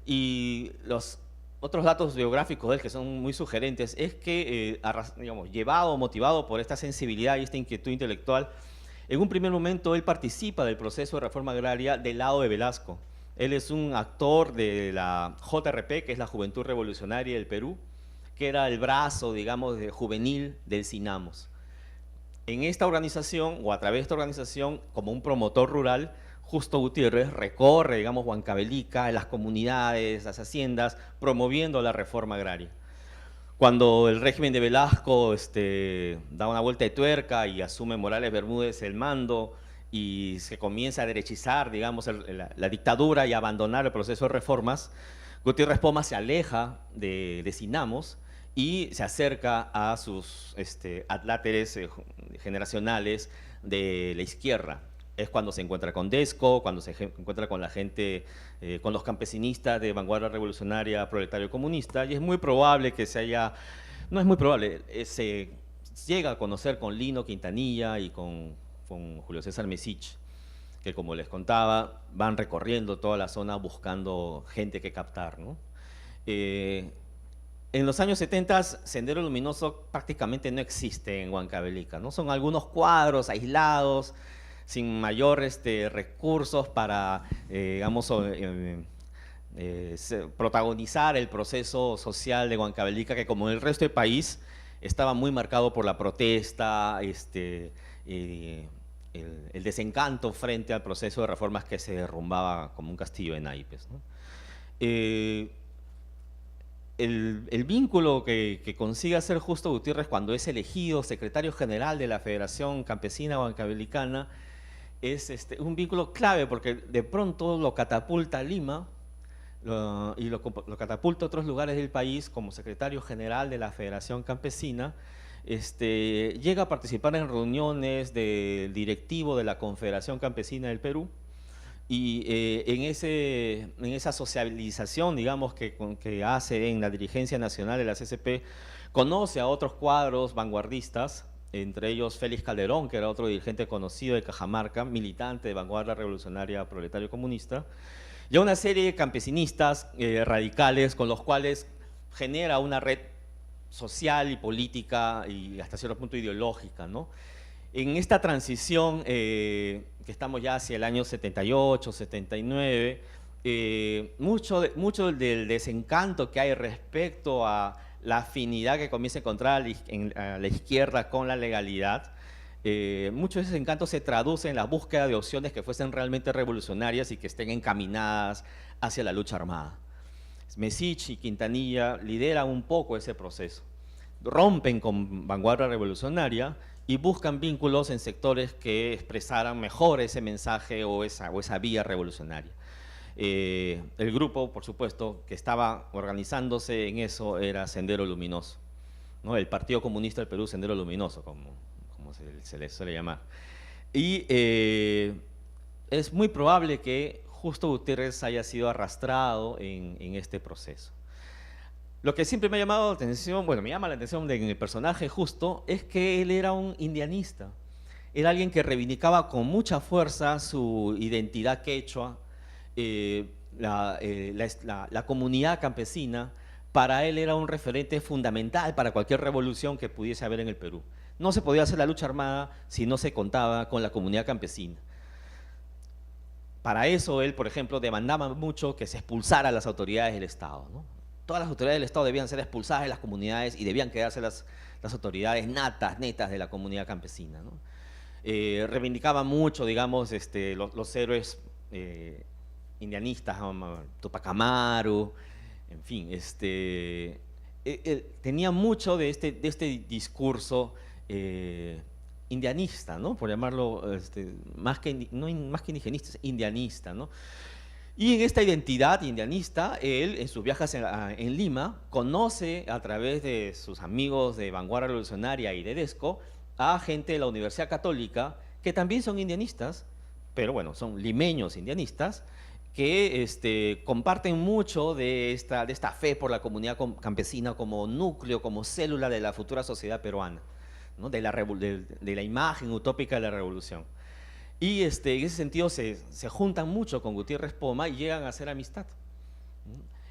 y los otros datos biográficos de él que son muy sugerentes es que, digamos, motivado por esta sensibilidad y esta inquietud intelectual, en un primer momento él participa del proceso de reforma agraria del lado de Velasco. Él es un actor de la JRP, que es la Juventud Revolucionaria del Perú, que era el brazo, digamos, juvenil del CINAMOS. En esta organización, o a través de esta organización, como un promotor rural, Justo Gutiérrez recorre, digamos, Huancavelica, las comunidades, las haciendas, promoviendo la reforma agraria. Cuando el régimen de Velasco da una vuelta de tuerca y asume Morales Bermúdez el mando y se comienza a derechizar, digamos, la dictadura y a abandonar el proceso de reformas, Gutiérrez Poma se aleja de CINAMOS y se acerca a sus adláteres generacionales de la izquierda. Es cuando se encuentra con DESCO, cuando se encuentra con la gente, con los campesinistas de Vanguardia Revolucionaria Proletario Comunista, y es muy probable que no es muy probable, se llega a conocer con Lino Quintanilla y con Julio César Mesich, que, como les contaba, van recorriendo toda la zona buscando gente que captar, ¿no? En los años 70, Sendero Luminoso prácticamente no existe en Huancavelica, ¿no? Son algunos cuadros aislados, sin mayores recursos para, digamos, protagonizar el proceso social de Huancavelica, que, como el resto del país, estaba muy marcado por la protesta, el desencanto frente al proceso de reformas que se derrumbaba como un castillo de naipes, ¿no? El vínculo que consigue hacer Justo Gutiérrez cuando es elegido secretario general de la Federación Campesina Huancavelicana es un vínculo clave, porque de pronto lo catapulta a Lima y lo catapulta a otros lugares del país como secretario general de la Federación Campesina. Llega a participar en reuniones del directivo de la Confederación Campesina del Perú, y en esa socialización, digamos, que hace en la dirigencia nacional de la CCP, conoce a otros cuadros vanguardistas, entre ellos Félix Calderón, que era otro dirigente conocido de Cajamarca, militante de Vanguardia Revolucionaria Proletario Comunista, y a una serie de campesinistas radicales con los cuales genera una red social y política y hasta cierto punto ideológica, ¿no? En esta transición, que estamos ya hacia el año 78, 79, mucho del desencanto que hay respecto a la afinidad que comienza a encontrar a la izquierda con la legalidad, muchos de esos encantos se traducen en la búsqueda de opciones que fuesen realmente revolucionarias y que estén encaminadas hacia la lucha armada. Mesich y Quintanilla lideran un poco ese proceso, rompen con vanguardia revolucionaria y buscan vínculos en sectores que expresaran mejor ese mensaje o esa vía revolucionaria. El grupo, por supuesto, que estaba organizándose en eso era Sendero Luminoso, ¿no? El Partido Comunista del Perú, Sendero Luminoso, como se le suele llamar. Y es muy probable que Justo Gutiérrez haya sido arrastrado en este proceso. Lo que siempre me ha llamado la atención, bueno, me llama la atención en el personaje Justo, es que él era un indianista. Era alguien que reivindicaba con mucha fuerza su identidad quechua, la comunidad campesina. Para él era un referente fundamental para cualquier revolución que pudiese haber en el Perú. No se podía hacer la lucha armada si no se contaba con la comunidad campesina. Para eso él, por ejemplo, demandaba mucho que se expulsara a las autoridades del Estado, ¿no? Todas las autoridades del Estado debían ser expulsadas de las comunidades y debían quedarse las autoridades netas de la comunidad campesina, ¿no? Reivindicaba mucho, digamos, los héroes indianistas, Tupac Amaru, en fin, tenía mucho de este discurso indianista, ¿no? Por llamarlo, más que indigenista, indianista, ¿no? Y en esta identidad indianista, él en sus viajes en Lima conoce a través de sus amigos de Vanguardia Revolucionaria y de DESCO a gente de la Universidad Católica que también son indianistas, pero bueno, son limeños indianistas, que comparten mucho de esta fe por la comunidad campesina como núcleo, como célula de la futura sociedad peruana, ¿no? de la imagen utópica de la revolución. Y en ese sentido se juntan mucho con Gutiérrez Poma y llegan a hacer amistad.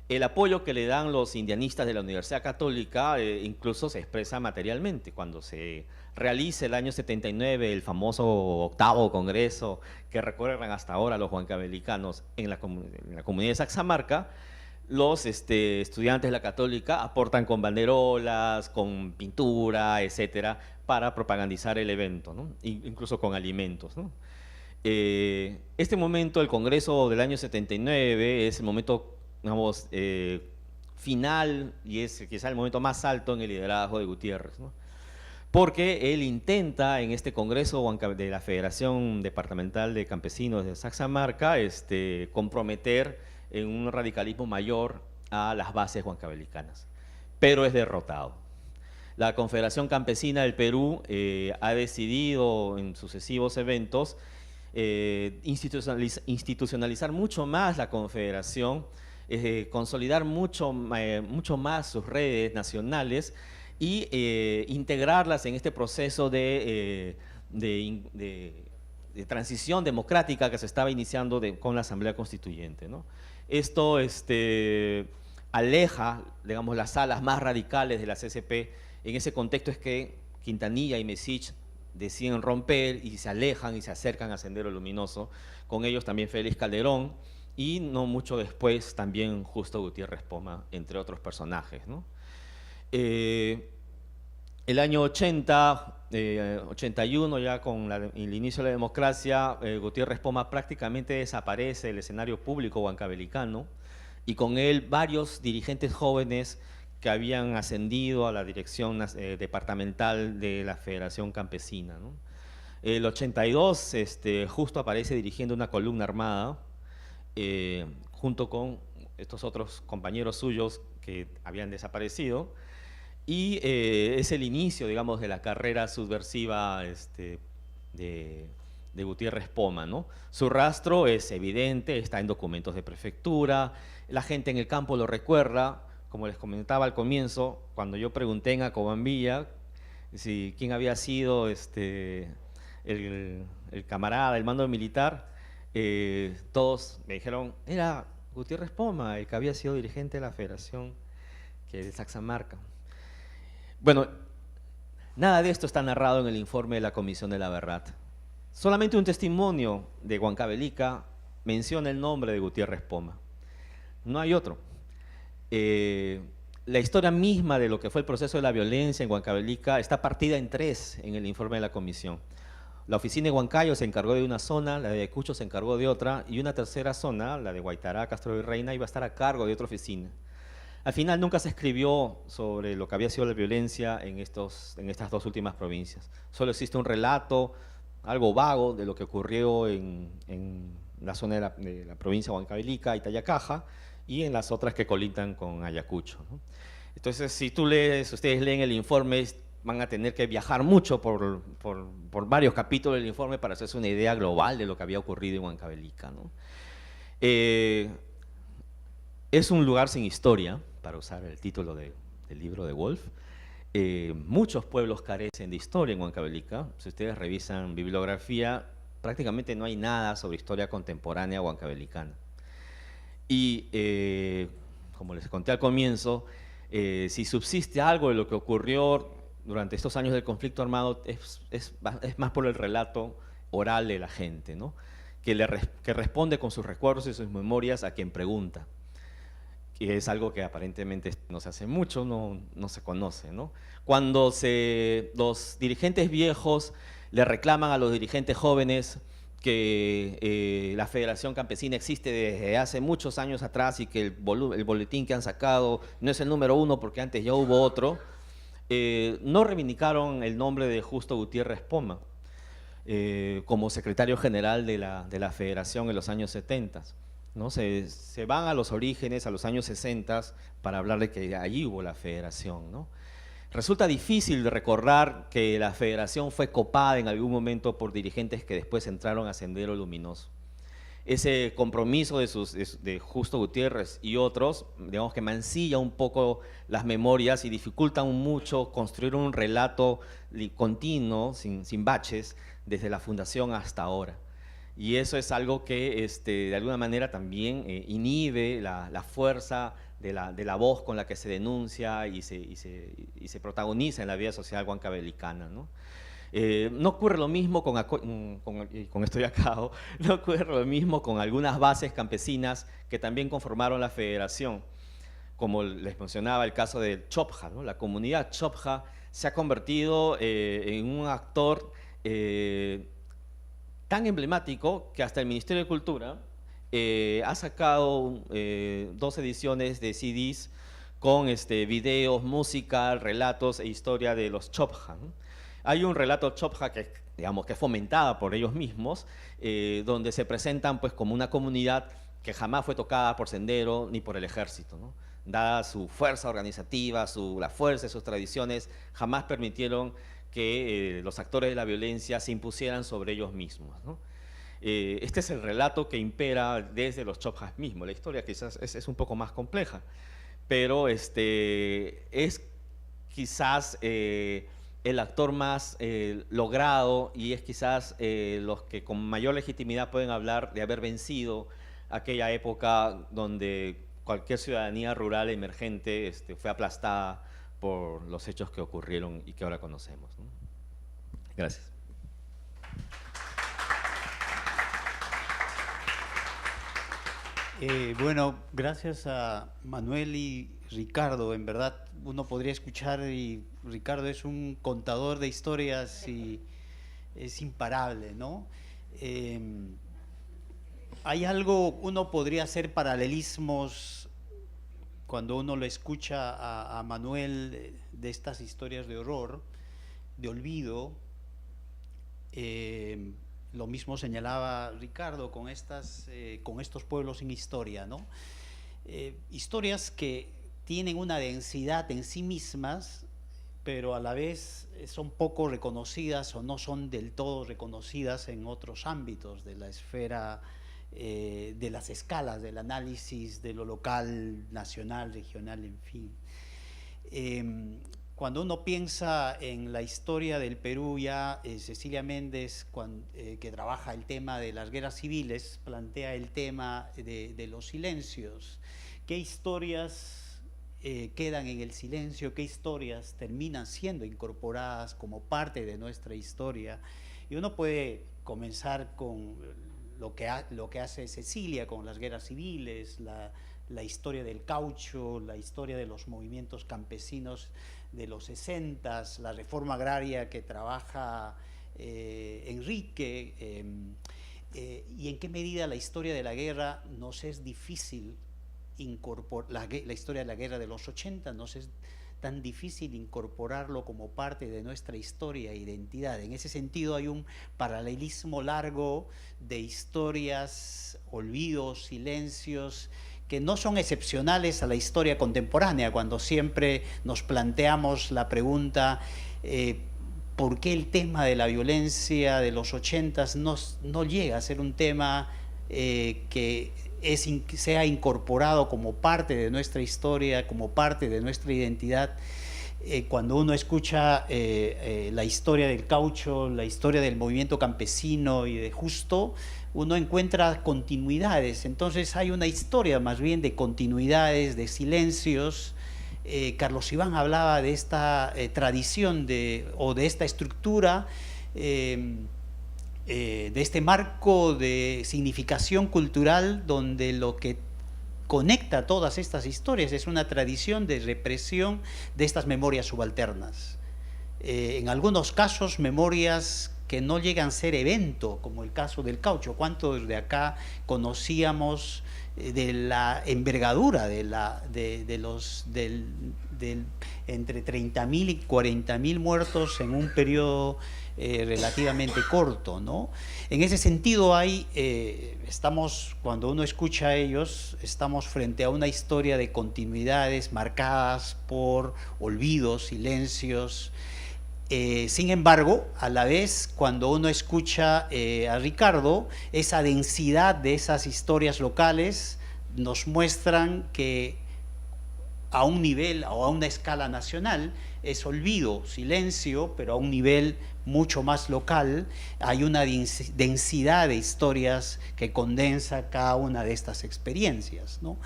El apoyo que le dan los indianistas de la Universidad Católica incluso se expresa materialmente. Cuando se realiza el año 79 el famoso 8º Congreso que recuerdan hasta ahora los huancavelicanos en la comunidad de Saxamarca, los estudiantes de la Católica aportan con banderolas, con pintura, etcétera, para propagandizar el evento, ¿no? Incluso con alimentos, ¿no? Este momento, el Congreso del año 79, es el momento, digamos, final y es quizá el momento más alto en el liderazgo de Gutiérrez, ¿no? Porque él intenta en este Congreso de la Federación Departamental de Campesinos de Saxamarca comprometer en un radicalismo mayor a las bases huancavelicanas, pero es derrotado. La Confederación Campesina del Perú ha decidido en sucesivos eventos institucionalizar mucho más la Confederación, consolidar mucho más sus redes nacionales y integrarlas en este proceso de transición democrática que se estaba iniciando con la Asamblea Constituyente, ¿no? Esto aleja, digamos, las alas más radicales de la CCP. En ese contexto es que Quintanilla y Mesich deciden romper y se alejan y se acercan a Sendero Luminoso, con ellos también Félix Calderón y no mucho después también Justo Gutiérrez Poma, entre otros personajes, ¿no? El año 81, ya con el inicio de la democracia, Gutiérrez Poma prácticamente desaparece del escenario público huancavelicano y con él varios dirigentes jóvenes que habían ascendido a la dirección departamental de la Federación Campesina, ¿no? El 82, Justo aparece dirigiendo una columna armada junto con estos otros compañeros suyos que habían desaparecido y es el inicio, digamos, de la carrera subversiva de Gutiérrez Poma, ¿no? Su rastro es evidente, está en documentos de prefectura, la gente en el campo lo recuerda. Como les comentaba al comienzo, cuando yo pregunté en Acobambilla quién había sido el camarada, el mando militar, todos me dijeron, era Gutiérrez Poma, el que había sido dirigente de la Federación de Saxamarca. Bueno, nada de esto está narrado en el informe de la Comisión de la Verdad. Solamente un testimonio de Huancavelica menciona el nombre de Gutiérrez Poma. No hay otro. la historia misma de lo que fue el proceso de la violencia en Huancavelica está partida en tres en el informe de la comisión. La oficina de Huancayo se encargó de una zona, la de Ayacucho se encargó de otra, y una tercera zona, la de Huaytará, Castro y Reina, iba a estar a cargo de otra oficina. Al final nunca se escribió sobre lo que había sido la violencia en estas dos últimas provincias. Solo existe un relato, algo vago, de lo que ocurrió en la zona de la provincia de Huancavelica y Tayacaja, y en las otras que colindan con Ayacucho, ¿no? Entonces, si ustedes leen el informe, van a tener que viajar mucho por varios capítulos del informe para hacerse una idea global de lo que había ocurrido en Huancavelica, ¿no? Es un lugar sin historia, para usar el título del libro de Wolf. Muchos pueblos carecen de historia en Huancavelica. Si ustedes revisan bibliografía, prácticamente no hay nada sobre historia contemporánea huancavelicana. Y como les conté al comienzo, si subsiste algo de lo que ocurrió durante estos años del conflicto armado, es más por el relato oral de la gente, ¿no? que responde con sus recuerdos y sus memorias a quien pregunta, que es algo que aparentemente no se hace mucho, no se conoce, ¿no? Cuando los dirigentes viejos le reclaman a los dirigentes jóvenes que la Federación Campesina existe desde hace muchos años atrás y que el boletín que han sacado no es el número 1 porque antes ya hubo otro, no reivindicaron el nombre de Justo Gutiérrez Poma como secretario general de la Federación en los años 70, ¿no? Se van a los orígenes, a los años 60, para hablar de que allí hubo la Federación, ¿no? Resulta difícil de recordar que la Federación fue copada en algún momento por dirigentes que después entraron a Sendero Luminoso. Ese compromiso de Justo Gutiérrez y otros, digamos que mancilla un poco las memorias y dificulta mucho construir un relato continuo, sin baches, desde la fundación hasta ahora. Y eso es algo que de alguna manera también inhibe la fuerza de la voz con la que se denuncia y se protagoniza en la vida social huancavelicana, ¿no? No ocurre lo mismo con esto ya acabo, no ocurre lo mismo con algunas bases campesinas que también conformaron la federación. Como les mencionaba el caso del Chopja, ¿no? La comunidad Chopja se ha convertido en un actor tan emblemático que hasta el Ministerio de Cultura ha sacado 2 ediciones de CDs con videos, música, relatos e historia de los Chopja, ¿no? Hay un relato Chopja que, digamos, que es fomentada por ellos mismos, donde se presentan pues como una comunidad que jamás fue tocada por Sendero ni por el ejército, ¿no? Dada su fuerza organizativa, la fuerza de sus tradiciones, jamás permitieron que los actores de la violencia se impusieran sobre ellos mismos, ¿no? Este es el relato que impera desde los Chopjas mismos. La historia quizás es un poco más compleja, pero es quizás el actor más logrado y es quizás los que con mayor legitimidad pueden hablar de haber vencido aquella época donde cualquier ciudadanía rural emergente fue aplastada por los hechos que ocurrieron y que ahora conocemos, ¿no? Gracias. Bueno, gracias a Manuel y Ricardo. En verdad, uno podría escuchar, y Ricardo es un contador de historias y es imparable, ¿no? Hay algo, uno podría hacer paralelismos cuando uno lo escucha a Manuel de estas historias de horror, de olvido. Lo mismo señalaba Ricardo con estos pueblos sin historia, ¿no? Historias que tienen una densidad en sí mismas, pero a la vez son poco reconocidas o no son del todo reconocidas en otros ámbitos de la esfera, de las escalas del análisis de lo local, nacional, regional, en fin. Cuando uno piensa en la historia del Perú, ya Cecilia Méndez, que trabaja el tema de las guerras civiles, plantea el tema de los silencios. ¿Qué historias quedan en el silencio? ¿Qué historias terminan siendo incorporadas como parte de nuestra historia? Y uno puede comenzar con lo que hace Cecilia con las guerras civiles, la historia del caucho, la historia de los movimientos campesinos de los 60, la reforma agraria que trabaja Enrique, y en qué medida la historia de la guerra nos es difícil incorporar, la historia de la guerra de los 80 nos es tan difícil incorporarlo como parte de nuestra historia e identidad. En ese sentido hay un paralelismo largo de historias, olvidos, silencios, que no son excepcionales a la historia contemporánea, cuando siempre nos planteamos la pregunta ¿por qué el tema de la violencia de los 80s no llega a ser un tema que sea incorporado como parte de nuestra historia, como parte de nuestra identidad? Cuando uno escucha la historia del caucho, la historia del movimiento campesino y de Justo, uno encuentra continuidades. Entonces hay una historia más bien de continuidades, de silencios. Carlos Iván hablaba de esta tradición o de esta estructura, de este marco de significación cultural donde lo que conecta todas estas historias es una tradición de represión de estas memorias subalternas. En algunos casos memorias que no llegan a ser evento, como el caso del caucho. ¿Cuántos de acá conocíamos de la envergadura de entre 30.000 y 40.000 muertos en un periodo relativamente corto, ¿no? En ese sentido cuando uno escucha a ellos, estamos frente a una historia de continuidades marcadas por olvidos, silencios. Sin embargo, a la vez, cuando uno escucha a Ricardo, esa densidad de esas historias locales nos muestran que a un nivel o a una escala nacional es olvido, silencio, pero a un nivel mucho más local hay una densidad de historias que condensa cada una de estas experiencias, ¿no?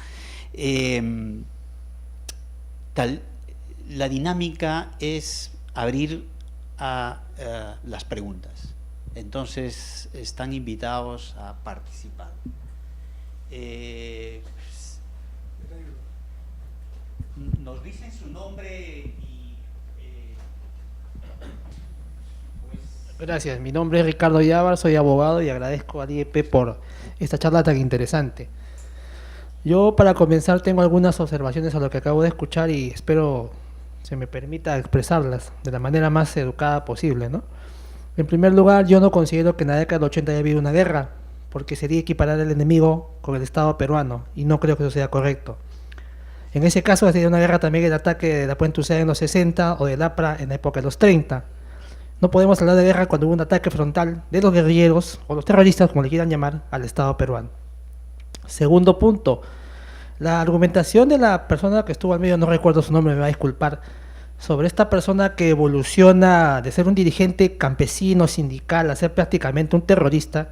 La dinámica es abrir a las preguntas. Entonces están invitados a participar. Nos dicen su nombre y Gracias, mi nombre es Ricardo Yávar, soy abogado y agradezco al IEP por esta charla tan interesante. Yo, para comenzar, tengo algunas observaciones a lo que acabo de escuchar y espero se me permita expresarlas de la manera más educada posible, ¿no? En primer lugar, yo no considero que en la década del 80 haya habido una guerra, porque sería equiparar al enemigo con el Estado peruano, y no creo que eso sea correcto. En ese caso, sería una guerra también el ataque de la Puente Uceda en los 60 o del APRA en la época de los 30. No podemos hablar de guerra cuando hubo un ataque frontal de los guerrilleros, o los terroristas, como le quieran llamar, al Estado peruano. Segundo punto, la argumentación de la persona que estuvo al medio, no recuerdo su nombre, me va a disculpar, sobre esta persona que evoluciona de ser un dirigente campesino, sindical, a ser prácticamente un terrorista,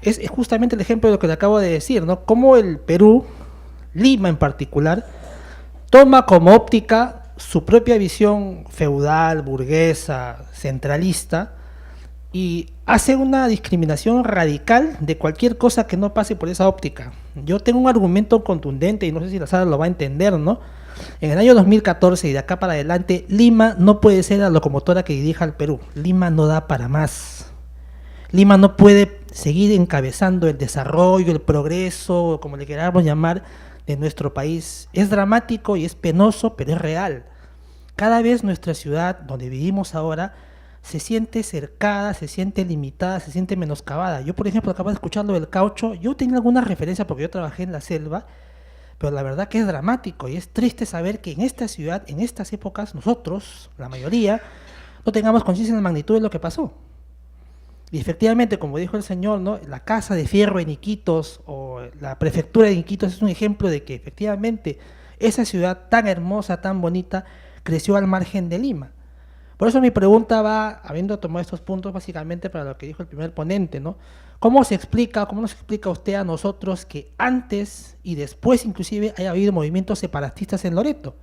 es justamente el ejemplo de lo que le acabo de decir, ¿no? Cómo el Perú, Lima en particular, toma como óptica su propia visión feudal, burguesa, centralista, y hace una discriminación radical de cualquier cosa que no pase por esa óptica. Yo tengo un argumento contundente y no sé si la sala lo va a entender, ¿no? En el año 2014 y de acá para adelante, Lima no puede ser la locomotora que dirija al Perú. Lima no da para más. Lima no puede seguir encabezando el desarrollo, el progreso, como le queramos llamar, de nuestro país. Es dramático y es penoso, pero es real. Cada vez nuestra ciudad, donde vivimos ahora, se siente cercada, se siente limitada, se siente menoscabada. Yo, por ejemplo, acabo de escuchar lo del caucho. Yo tenía alguna referencia porque yo trabajé en la selva, pero la verdad que es dramático y es triste saber que en esta ciudad, en estas épocas, nosotros, la mayoría, no tengamos conciencia de la magnitud de lo que pasó. Y efectivamente, como dijo el señor, ¿no? La Casa de Fierro en Iquitos o la Prefectura de Iquitos es un ejemplo de que efectivamente esa ciudad tan hermosa, tan bonita, creció al margen de Lima. Por eso mi pregunta va, habiendo tomado estos puntos básicamente para lo que dijo el primer ponente, ¿no? ¿Cómo nos explica usted a nosotros que antes y después inclusive haya habido movimientos separatistas en Loreto?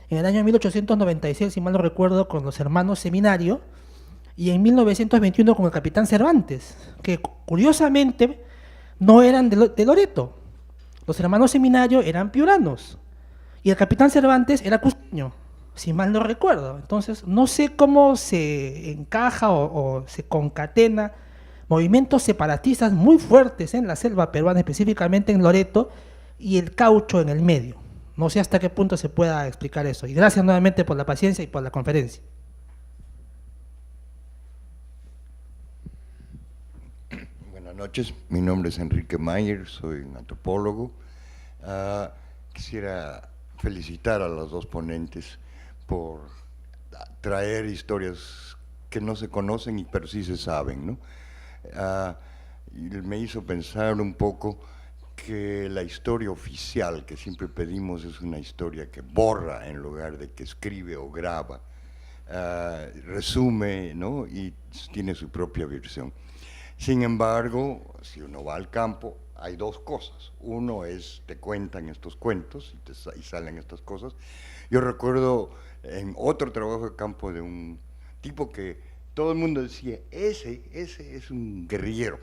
En el año 1896, si mal no recuerdo, con los hermanos Seminario, y en 1921 con el capitán Cervantes, que curiosamente no eran de Loreto. Los hermanos Seminario eran piuranos y el capitán Cervantes era cusqueño, si mal no recuerdo. Entonces, no sé cómo se encaja o se concatena movimientos separatistas muy fuertes en la selva peruana, específicamente en Loreto, y el caucho en el medio. No sé hasta qué punto se pueda explicar eso. Y gracias nuevamente por la paciencia y por la conferencia. Buenas noches, mi nombre es Enrique Mayer, soy un antropólogo. Quisiera felicitar a los dos ponentes por traer historias que no se conocen, pero sí se saben, ¿no? Y me hizo pensar un poco que la historia oficial que siempre pedimos es una historia que borra en lugar de que escribe o graba, resume, ¿no? Y tiene su propia versión. Sin embargo, si uno va al campo, hay dos cosas. Uno es, te cuentan estos cuentos y salen estas cosas. Yo recuerdo en otro trabajo de campo de un tipo que todo el mundo decía, ese es un guerrillero.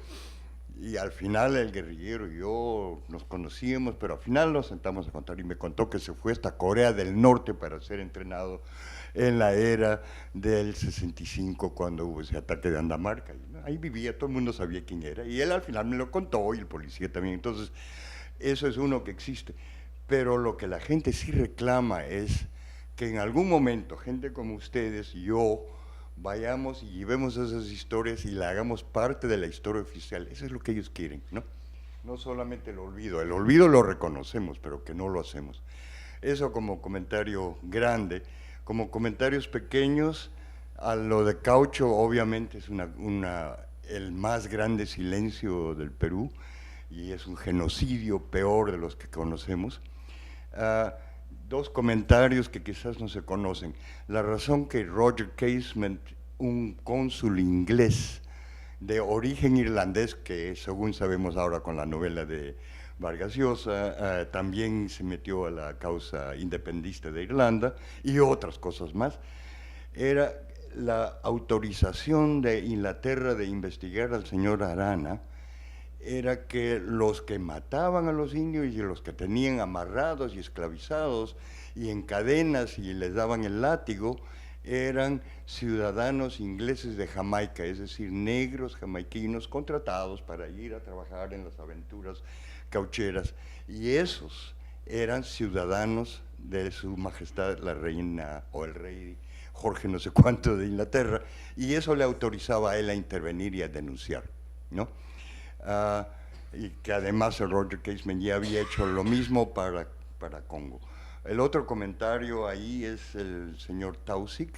Y al final el guerrillero y yo nos conocíamos, pero al final nos sentamos a contar y me contó que se fue hasta Corea del Norte para ser entrenado en la era del 65, cuando hubo ese ataque de Andamarca. Ahí vivía, todo el mundo sabía quién era, y él al final me lo contó, y el policía también. Entonces, eso es uno que existe. Pero lo que la gente sí reclama es que en algún momento, gente como ustedes y yo, vayamos y llevemos esas historias y la hagamos parte de la historia oficial. Eso es lo que ellos quieren, ¿no? No solamente el olvido lo reconocemos, pero que no lo hacemos. Eso como comentario grande. Como comentarios pequeños, a lo de Caucho obviamente es el más grande silencio del Perú y es un genocidio peor de los que conocemos. Dos comentarios que quizás no se conocen. La razón que Roger Casement, un cónsul inglés de origen irlandés, que según sabemos ahora con la novela de Vargas Llosa, también se metió a la causa independentista de Irlanda y otras cosas más, era la autorización de Inglaterra de investigar al señor Arana, era que los que mataban a los indios y los que tenían amarrados y esclavizados y en cadenas y les daban el látigo, eran ciudadanos ingleses de Jamaica, es decir, negros jamaiquinos contratados para ir a trabajar en las aventuras caucheras, y esos eran ciudadanos de su majestad la reina o el rey Jorge no sé cuánto de Inglaterra, y eso le autorizaba a él a intervenir y a denunciar, ¿no? Y que además el Roger Casement ya había hecho lo mismo para Congo. El otro comentario ahí es el señor Tausig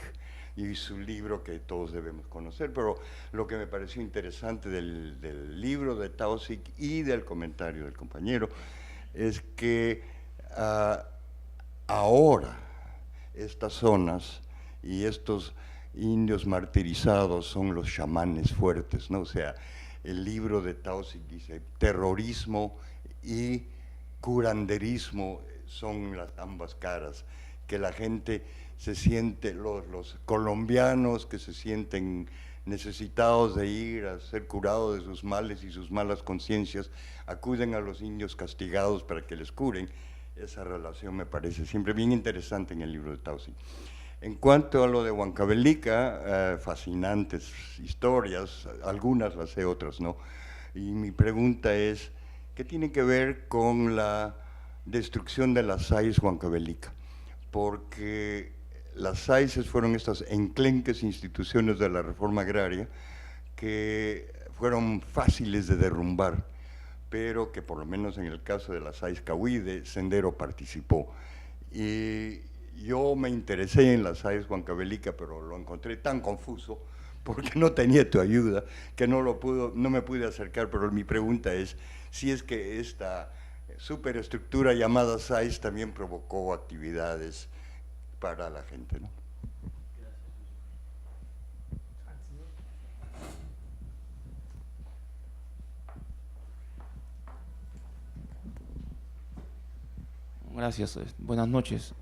y su libro que todos debemos conocer, pero lo que me pareció interesante del libro de Tausig y del comentario del compañero es que ahora estas zonas y estos indios martirizados son los chamanes fuertes, ¿no? O sea, el libro de Tausig dice terrorismo y curanderismo son las ambas caras, que la gente se siente, los colombianos que se sienten necesitados de ir a ser curados de sus males y sus malas conciencias, acuden a los indios castigados para que les curen. Esa relación me parece siempre bien interesante en el libro de Tausig. En cuanto a lo de Huancavelica, fascinantes historias, algunas las sé, otras no. Y mi pregunta es, ¿qué tiene que ver con la destrucción de las SAIs Huancavelica? Porque las SAIs fueron estas enclenques instituciones de la reforma agraria que fueron fáciles de derrumbar, pero que por lo menos en el caso de las SAIs Cahuide, Sendero participó. Y yo me interesé en las SAIs Huancavelica, pero lo encontré tan confuso porque no tenía tu ayuda, que no me pude acercar. Pero mi pregunta es si es que esta superestructura llamada SAIs también provocó actividades para la gente, ¿no? Gracias, buenas noches.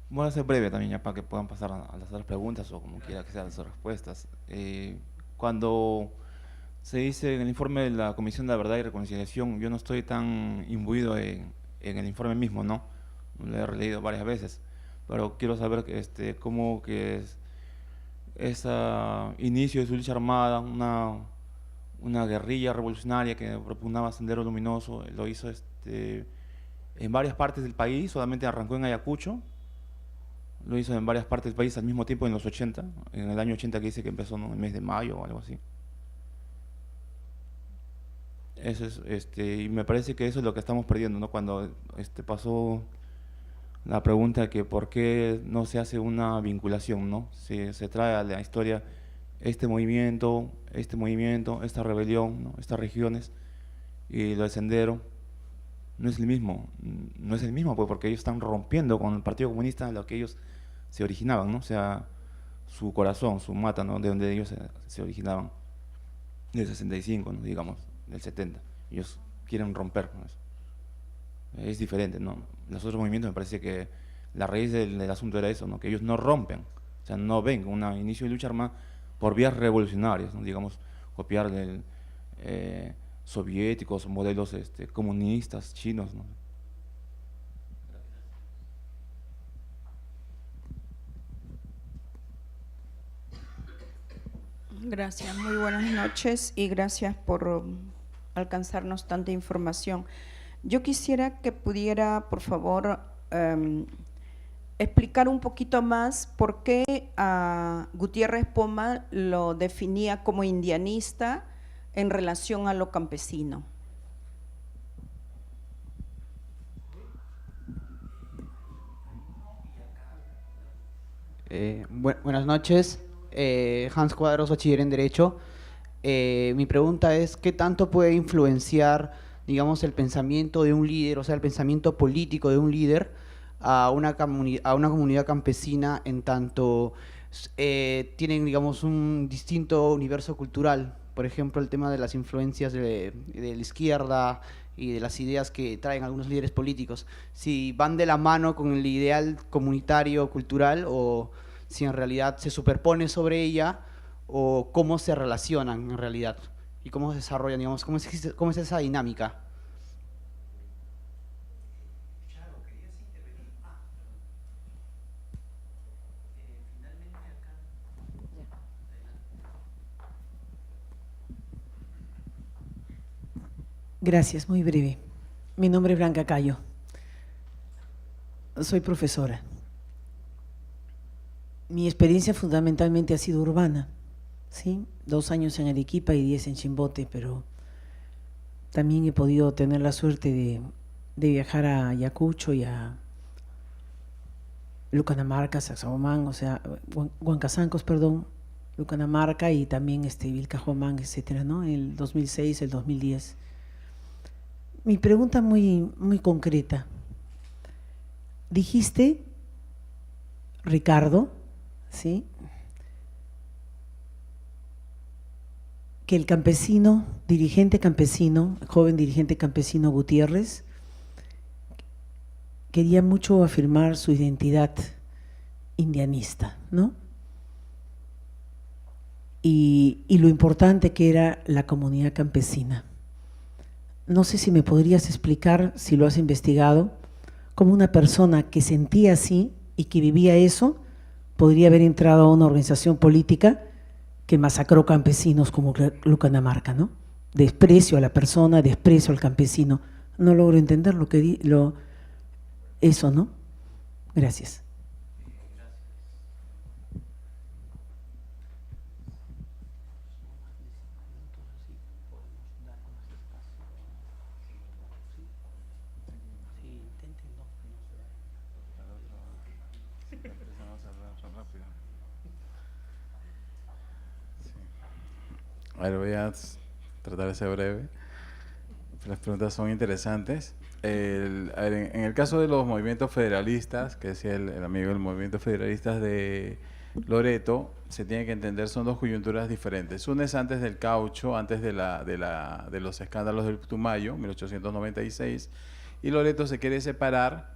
Voy a ser breve también ya para que puedan pasar a las otras preguntas o como quiera que sean las respuestas. Cuando Se dice en el informe de la Comisión de la Verdad y Reconciliación, yo no estoy tan imbuido en el informe mismo, ¿no? Lo he releído varias veces, pero quiero saber cómo que es ese inicio de su lucha armada, una guerrilla revolucionaria que propugnaba Sendero Luminoso, lo hizo en varias partes del país, solamente arrancó en Ayacucho, lo hizo en varias partes del país al mismo tiempo en los 80, en el año 80 que dice que empezó, ¿no?, en el mes de mayo o algo así. Eso es, y me parece que eso es lo que estamos perdiendo, ¿no? Cuando pasó la pregunta que por qué no se hace una vinculación, ¿no? Se trae a la historia este movimiento, esta rebelión, ¿no?, estas regiones, y lo del Sendero no es el mismo, pues, porque ellos están rompiendo con el Partido Comunista en lo que ellos se originaban, ¿no? O sea, su corazón, su mata, ¿no?, de donde ellos se originaban, del 65, ¿no?, digamos, del 70. Ellos quieren romper, ¿no? Es diferente, ¿no? Los otros movimientos me parece que la raíz del asunto era eso, ¿no?, que ellos no rompen, o sea, no ven un inicio de lucha armada por vías revolucionarias, ¿no?, digamos, copiar del soviéticos, modelos comunistas, chinos, ¿no? Gracias, muy buenas noches y gracias por alcanzarnos tanta información. Yo quisiera que pudiera, por favor, explicar un poquito más por qué a Gutiérrez Poma lo definía como indianista en relación a lo campesino. Buenas noches, Hans Cuadros, bachiller en Derecho. Mi pregunta es, ¿qué tanto puede influenciar, digamos, el pensamiento de un líder, o sea, el pensamiento político de un líder a una comunidad campesina en tanto tienen, digamos, un distinto universo cultural? Por ejemplo, el tema de las influencias de la izquierda y de las ideas que traen algunos líderes políticos, si van de la mano con el ideal comunitario, cultural, o si en realidad se superpone sobre ella, o cómo se relacionan en realidad y cómo se desarrollan, digamos, cómo es esa dinámica. Gracias, muy breve. Mi nombre es Blanca Cayo. Soy profesora. Mi experiencia fundamentalmente ha sido urbana, ¿sí? 2 años en Arequipa y 10 en Chimbote, pero también he podido tener la suerte de viajar a Ayacucho y a Lucanamarca, Sacsayhuamán, o sea, Huancazancos, perdón, Lucanamarca y también Vilcajomán, etcétera, ¿no? El 2006, el 2010. Mi pregunta muy concreta. Dijiste, Ricardo, ¿sí?, que el campesino, dirigente campesino, joven dirigente campesino Gutiérrez, quería mucho afirmar su identidad indianista, ¿no? Y lo importante que era la comunidad campesina. No sé si me podrías explicar, si lo has investigado, cómo una persona que sentía así y que vivía eso podría haber entrado a una organización política que masacró campesinos como Lucanamarca, ¿no? Desprecio a la persona, desprecio al campesino. No logro entender eso, ¿no? Gracias. A ver, voy a tratar de ser breve. Las preguntas son interesantes. A ver, en el caso de los movimientos federalistas, que decía el amigo del movimiento federalistas de Loreto, se tiene que entender, son 2 coyunturas diferentes. Una es antes del caucho, antes de los escándalos del Putumayo, 1896, y Loreto se quiere separar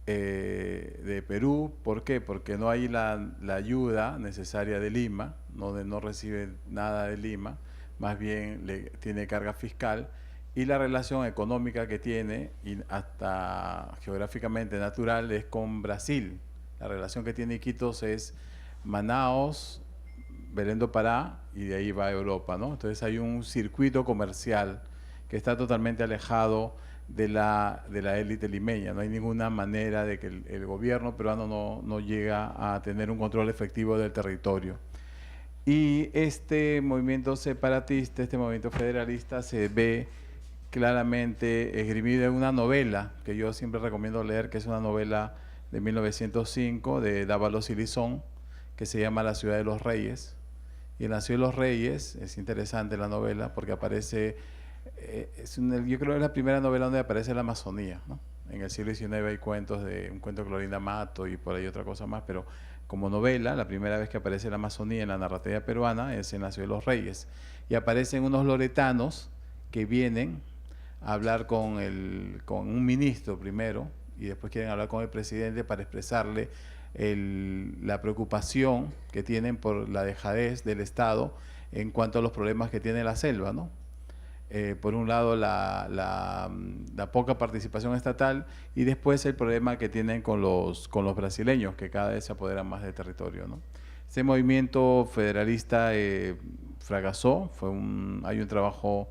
de Perú. ¿Por qué? Porque no hay la ayuda necesaria de Lima, no recibe nada de Lima, más bien tiene carga fiscal, y la relación económica que tiene, y hasta geográficamente natural, es con Brasil. La relación que tiene Iquitos es Manaos, Belém do Pará, y de ahí va a Europa, ¿no? Entonces hay un circuito comercial que está totalmente alejado de la élite limeña. No hay ninguna manera de que el gobierno peruano no llega a tener un control efectivo del territorio. Y este movimiento separatista, este movimiento federalista, se ve claramente esgrimido en una novela que yo siempre recomiendo leer, que es una novela de 1905 de Dávalos y Lizón, que se llama La ciudad de los reyes. Y en La ciudad de los reyes es interesante la novela porque aparece, yo creo que es la primera novela donde aparece la Amazonía, ¿no? En el siglo XIX hay cuentos un cuento de Clorinda Mato y por ahí otra cosa más, pero como novela, la primera vez que aparece la Amazonía en la narrativa peruana es en La ciudad de los reyes. Y aparecen unos loretanos que vienen a hablar con un ministro primero y después quieren hablar con el presidente para expresarle la preocupación que tienen por la dejadez del Estado en cuanto a los problemas que tiene la selva, ¿no? Por un lado la poca participación estatal y después el problema que tienen con los brasileños, que cada vez se apoderan más del territorio, ¿no? Este movimiento federalista fracasó, hay un trabajo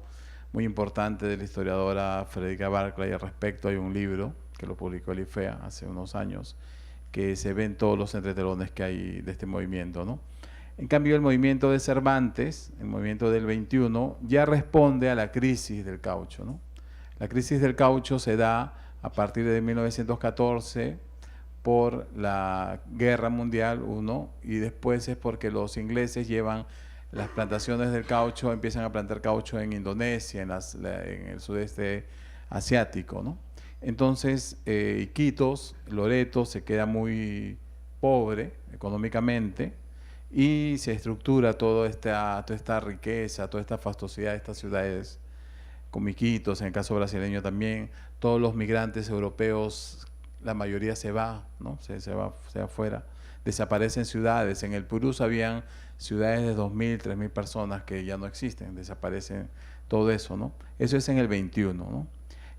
muy importante de la historiadora Frederica Barclay al respecto. Hay un libro que lo publicó el IFEA hace unos años, que se ven todos los entretelones que hay de este movimiento, ¿no? En cambio, el movimiento de Cervantes, el movimiento del 21, ya responde a la crisis del caucho, ¿no? La crisis del caucho se da a partir de 1914 por la Guerra Mundial I, y después es porque los ingleses llevan las plantaciones del caucho, empiezan a plantar caucho en Indonesia, en el sudeste asiático, ¿no? Entonces, Iquitos, Loreto, se queda muy pobre económicamente y se estructura toda esta riqueza, toda esta fastuosidad de estas ciudades, como Iquitos, en el caso brasileño también. Todos los migrantes europeos, la mayoría se va, ¿no? Se va afuera. Desaparecen ciudades. En el Purús habían ciudades de 2.000, 3.000 personas que ya no existen, desaparecen todo eso, ¿no? Eso es en el 21, ¿no?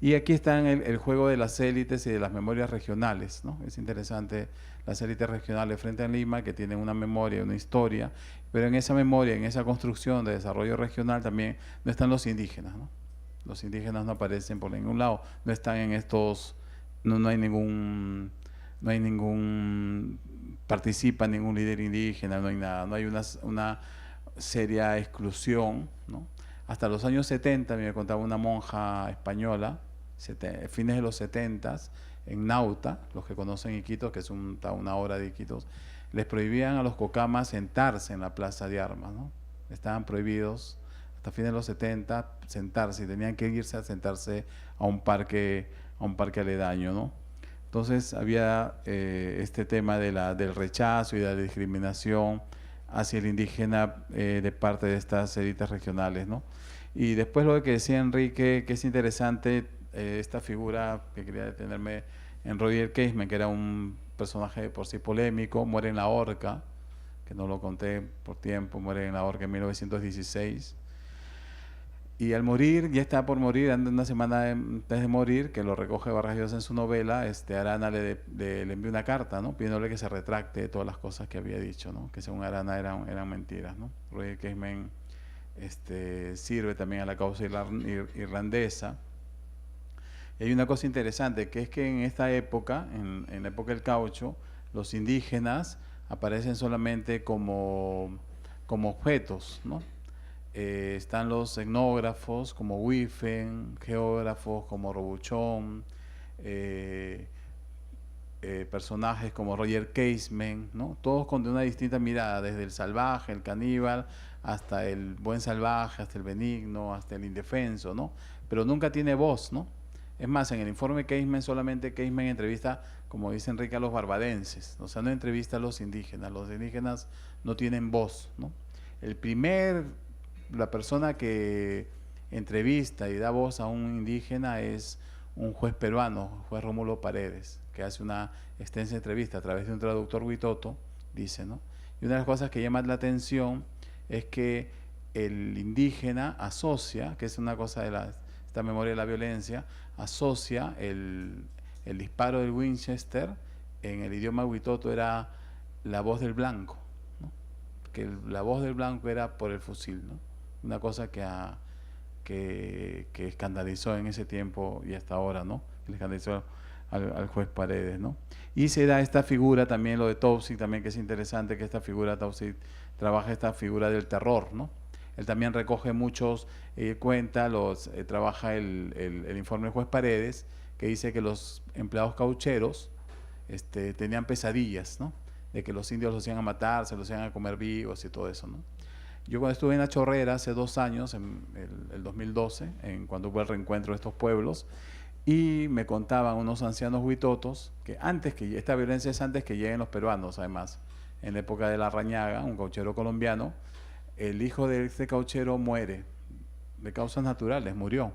Y aquí está el juego de las élites y de las memorias regionales, ¿no? Es interesante las élites regionales frente a Lima, que tienen una memoria, una historia, pero en esa memoria, en esa construcción de desarrollo regional también no están los indígenas, ¿no? Los indígenas no aparecen por ningún lado, no están en estos, no hay ningún participa ningún líder indígena, no hay nada, no hay una seria exclusión, ¿no? Hasta los años 70, me contaba una monja española, fines de los 70, en Nauta, los que conocen Iquitos, que es una hora de Iquitos, les prohibían a los cocamas sentarse en la plaza de armas, ¿no? Estaban prohibidos hasta fines de los 70 sentarse, y tenían que irse a sentarse a un parque aledaño, ¿no? Entonces había este tema del rechazo y de la discriminación hacia el indígena de parte de estas élites regionales, ¿no? Y después lo que decía Enrique, que es interesante, esta figura que quería detenerme en Roger Casement, que era un personaje por sí polémico, muere en la horca, que no lo conté por tiempo, muere en la horca en 1916. Y al morir, ya estaba por morir, una semana antes de morir, que lo recoge Vargas Llosa en su novela, Arana le envió una carta, ¿no? Pidiéndole que se retracte de todas las cosas que había dicho, ¿no? Que según Arana eran mentiras, ¿no? Roger Casement sirve también a la causa irlandesa. Y hay una cosa interesante, que es que en esta época, en la época del caucho, los indígenas aparecen solamente como objetos, ¿no? Están los etnógrafos como Wiffen, geógrafos como Robuchon, personajes como Roger Casement, ¿no? Todos con una distinta mirada, desde el salvaje, el caníbal, hasta el buen salvaje, hasta el benigno, hasta el indefenso, ¿no? Pero nunca tiene voz, ¿no? Es más, en el informe Casement, solamente Casement entrevista, como dice Enrique, a los barbadenses, o sea, no entrevista a los indígenas no tienen voz, ¿no? La persona que entrevista y da voz a un indígena es un juez peruano, el juez Rómulo Paredes, que hace una extensa entrevista a través de un traductor huitoto, dice, ¿no? Y una de las cosas que llama la atención es que el indígena asocia, que es una cosa de esta memoria de la violencia, asocia el disparo del Winchester en el idioma huitoto era la voz del blanco, ¿no? Que la voz del blanco era por el fusil, ¿no? Una cosa que escandalizó en ese tiempo y hasta ahora, ¿no? Le escandalizó al juez Paredes, ¿no? Y se da esta figura también, lo de Taussig también, que es interesante, que esta figura, Taussig trabaja esta figura del terror, ¿no? Él también recoge muchos, trabaja el informe del juez Paredes, que dice que los empleados caucheros tenían pesadillas, ¿no? De que los indios los iban a matar, se los iban a comer vivos y todo eso, ¿no? Yo cuando estuve en La Chorrera hace 2 años, en el 2012, cuando hubo el reencuentro de estos pueblos, y me contaban unos ancianos huitotos que esta violencia es antes que lleguen los peruanos, además. En la época de Larrañaga, un cauchero colombiano, el hijo de este cauchero muere de causas naturales, murió.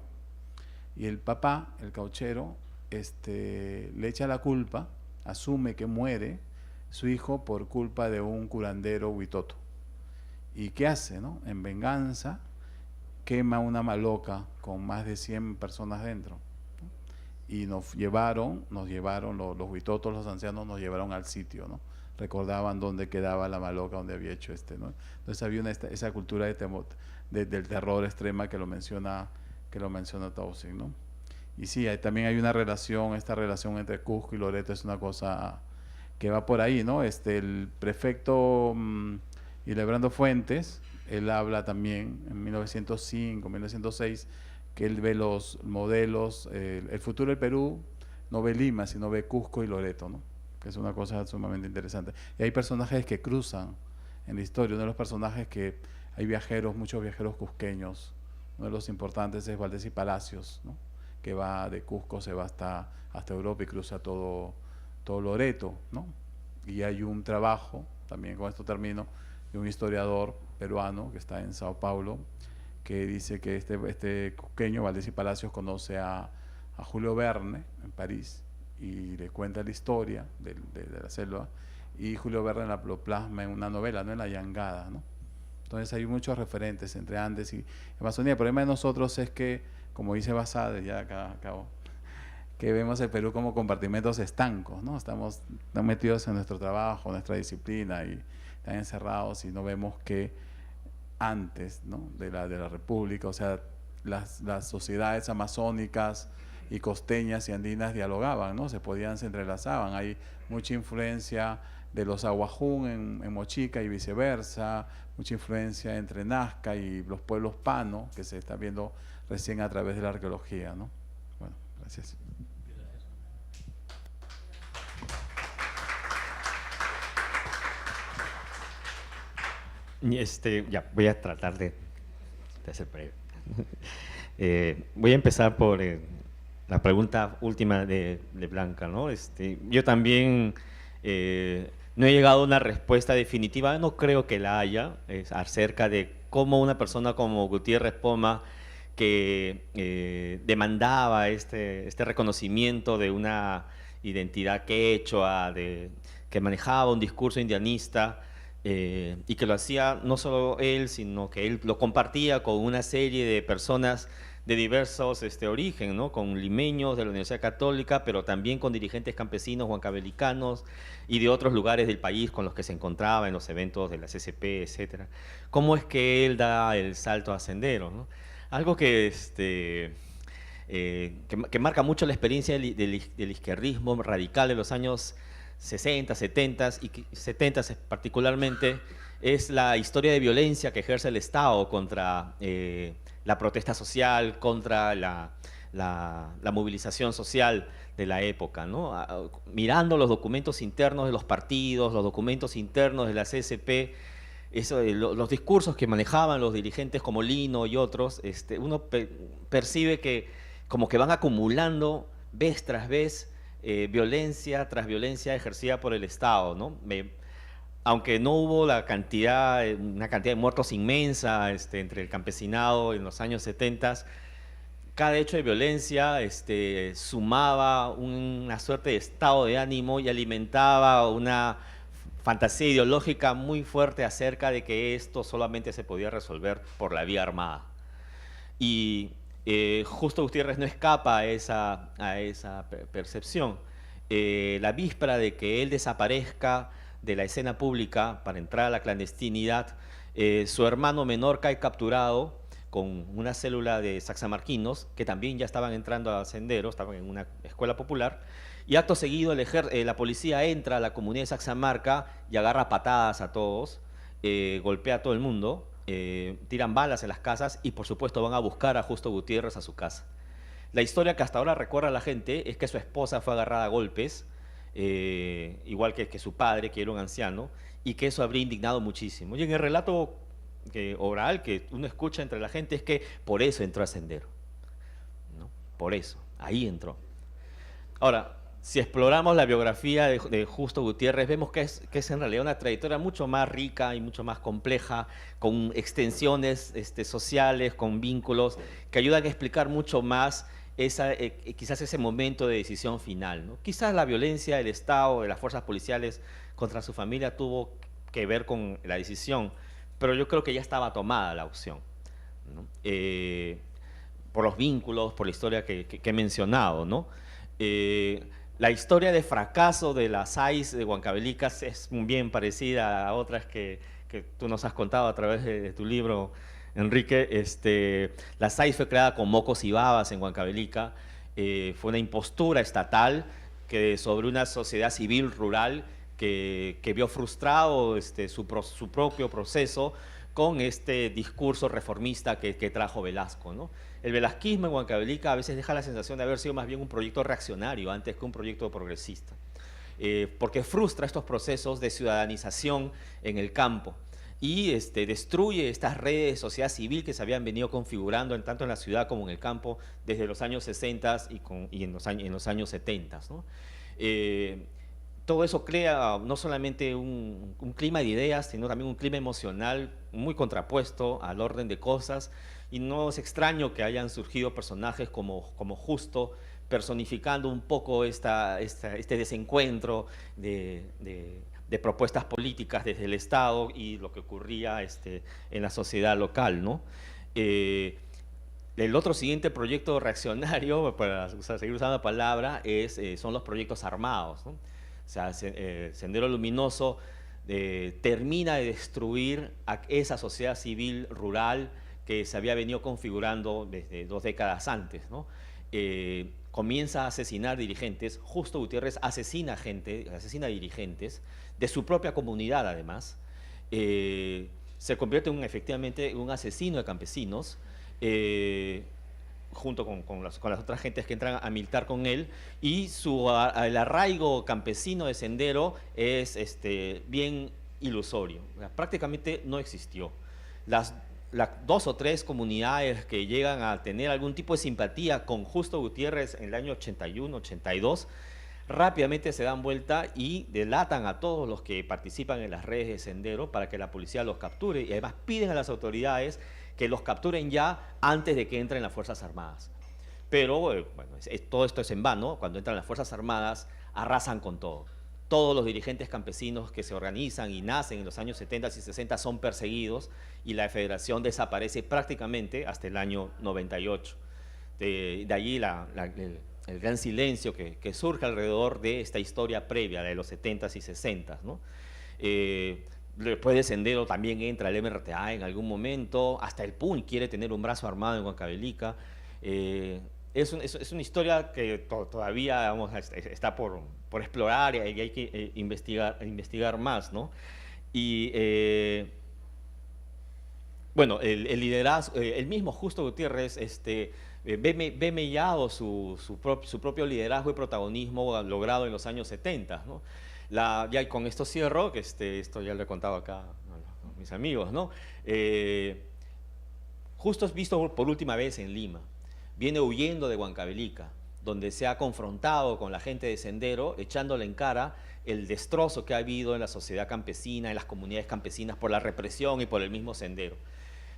Y el papá, el cauchero, le echa la culpa, asume que muere su hijo por culpa de un curandero huitoto. ¿Y qué hace, no? En venganza, quema una maloca con más de 100 personas dentro, ¿no? Y nos llevaron los huitotos, los ancianos nos llevaron al sitio, ¿no? Recordaban dónde quedaba la maloca, donde había hecho ¿no? Entonces había esa cultura del terror extrema que lo menciona Taussig, ¿no? Y sí, también hay una relación, esta relación entre Cusco y Loreto es una cosa que va por ahí, ¿no? El prefecto Hildebrando Fuentes, él habla también en 1905, 1906, que él ve los modelos, el futuro del Perú no ve Lima, sino ve Cusco y Loreto, ¿no? Que es una cosa sumamente interesante. Y hay personajes que cruzan en la historia. Uno de los personajes que hay muchos viajeros cusqueños. Uno de los importantes es Valdés y Palacios, ¿no? Que va de Cusco, se va hasta Europa y cruza todo Loreto, ¿no? Y hay un trabajo, también con esto termino, de un historiador peruano que está en Sao Paulo, que dice que este cusqueño, Valdés y Palacios, conoce a Julio Verne en París y le cuenta la historia de la selva, y Julio Verne lo plasma en una novela, ¿no? En La Yangada, ¿no? Entonces hay muchos referentes entre Andes y Amazonía. El problema de nosotros es que, como dice Basade, ya acabo, que vemos el Perú como compartimentos estancos, ¿no? Estamos tan metidos en nuestro trabajo, nuestra disciplina, y están encerrados y no vemos que antes, ¿no? de la República, o sea, las sociedades amazónicas y costeñas y andinas dialogaban, ¿no? Se entrelazaban. Hay mucha influencia de los aguajún en Mochica y viceversa, mucha influencia entre Nazca y los pueblos pano, que se está viendo recién a través de la arqueología, ¿no? Bueno, gracias. Ya, voy a tratar de hacer breve. Voy a empezar por la pregunta última de Blanca, ¿no? Yo también no he llegado a una respuesta definitiva, no creo que la haya, acerca de cómo una persona como Gutiérrez Poma, que demandaba este reconocimiento de una identidad quechua, que manejaba un discurso indianista, y que lo hacía no solo él, sino que él lo compartía con una serie de personas de diversos origen, ¿no? Con limeños de la Universidad Católica, pero también con dirigentes campesinos huancavelicanos y de otros lugares del país con los que se encontraba en los eventos de la CCP, etc. ¿Cómo es que él da el salto a Sendero, ¿no? Algo que marca mucho la experiencia del izquierdismo radical de los años 60, 70 y 70 particularmente, es la historia de violencia que ejerce el Estado contra la protesta social, contra la movilización social de la época, ¿no? Mirando los documentos internos de los partidos, los documentos internos de la CSP, los discursos que manejaban los dirigentes como Lino y otros, uno percibe que como que van acumulando vez tras vez violencia tras violencia ejercida por el Estado, ¿no? Aunque no hubo una cantidad de muertos inmensa entre el campesinado en los años 70, cada hecho de violencia sumaba una suerte de estado de ánimo y alimentaba una fantasía ideológica muy fuerte acerca de que esto solamente se podía resolver por la vía armada. Y Justo Gutiérrez no escapa a esa percepción. La víspera de que él desaparezca de la escena pública para entrar a la clandestinidad, su hermano menor cae capturado con una célula de saxamarquinos que también ya estaban entrando a Sendero, estaban en una escuela popular, y acto seguido la policía entra a la comunidad de Saxamarca y agarra patadas a todos, golpea a todo el mundo, tiran balas en las casas y por supuesto van a buscar a Justo Gutiérrez a su casa. La historia que hasta ahora recuerda a la gente es que su esposa fue agarrada a golpes, igual que su padre, que era un anciano, y que eso habría indignado muchísimo. Y en el relato oral que uno escucha entre la gente es que por eso entró a Sendero, ¿no? Por eso, ahí entró. Ahora, si exploramos la biografía de Justo Gutiérrez, vemos que es en realidad una trayectoria mucho más rica y mucho más compleja, con extensiones sociales, con vínculos, que ayudan a explicar mucho más quizás ese momento de decisión final, ¿no? Quizás la violencia del Estado, de las fuerzas policiales contra su familia tuvo que ver con la decisión, pero yo creo que ya estaba tomada la opción, ¿no? Por los vínculos, por la historia que he mencionado, ¿no? La historia de fracaso de la SAIS de Huancavelica es bien parecida a otras que tú nos has contado a través de tu libro, Enrique. La SAIS fue creada con mocos y babas en Huancavelica, fue una impostura estatal sobre una sociedad civil rural que vio frustrado su propio proceso con este discurso reformista que trajo Velasco, ¿no? El velasquismo en Huancavelica a veces deja la sensación de haber sido más bien un proyecto reaccionario antes que un proyecto progresista, porque frustra estos procesos de ciudadanización en el campo y destruye estas redes de sociedad civil que se habían venido configurando tanto en la ciudad como en el campo desde los años 60 y en los años 70, ¿no? Todo eso crea no solamente un clima de ideas, sino también un clima emocional muy contrapuesto al orden de cosas, y no es extraño que hayan surgido personajes como Justo, personificando un poco este desencuentro de propuestas políticas desde el Estado y lo que ocurría en la sociedad local, ¿no? El otro siguiente proyecto reaccionario, para seguir usando la palabra, son los proyectos armados, ¿no? O sea, Sendero Luminoso termina de destruir a esa sociedad civil rural que se había venido configurando desde 2 décadas antes, ¿no? Comienza a asesinar dirigentes. Justo Gutiérrez asesina dirigentes de su propia comunidad, además. Se convierte efectivamente en un asesino de campesinos, junto con las otras gentes que entran a militar con él, y el arraigo campesino de Sendero es bien ilusorio, prácticamente no existió. Las 2 o 3 comunidades que llegan a tener algún tipo de simpatía con Justo Gutiérrez en el año 81, 82, rápidamente se dan vuelta y delatan a todos los que participan en las redes de Sendero para que la policía los capture, y además piden a las autoridades que los capturen ya antes de que entren las Fuerzas Armadas. Pero bueno, todo esto es en vano. Cuando entran las Fuerzas Armadas, arrasan con todo. Todos los dirigentes campesinos que se organizan y nacen en los años 70 y 60 son perseguidos, y la federación desaparece prácticamente hasta el año 98. De allí el gran silencio que surge alrededor de esta historia previa de los 70s y 60s, ¿no? Después de Sendero también entra el MRTA en algún momento, hasta el PUN quiere tener un brazo armado en Huancavelica. Es una historia que todavía está por explorar y hay que investigar más, ¿no? Y bueno, el liderazgo, el mismo Justo Gutiérrez ve mellado su propio liderazgo y protagonismo logrado en los años 70, ¿no? Ya con esto cierro, que esto ya lo he contado acá a mis amigos, ¿no? Justo es visto por última vez en Lima. Viene huyendo de Huancavelica, donde se ha confrontado con la gente de Sendero, echándole en cara el destrozo que ha habido en la sociedad campesina, en las comunidades campesinas, por la represión y por el mismo Sendero,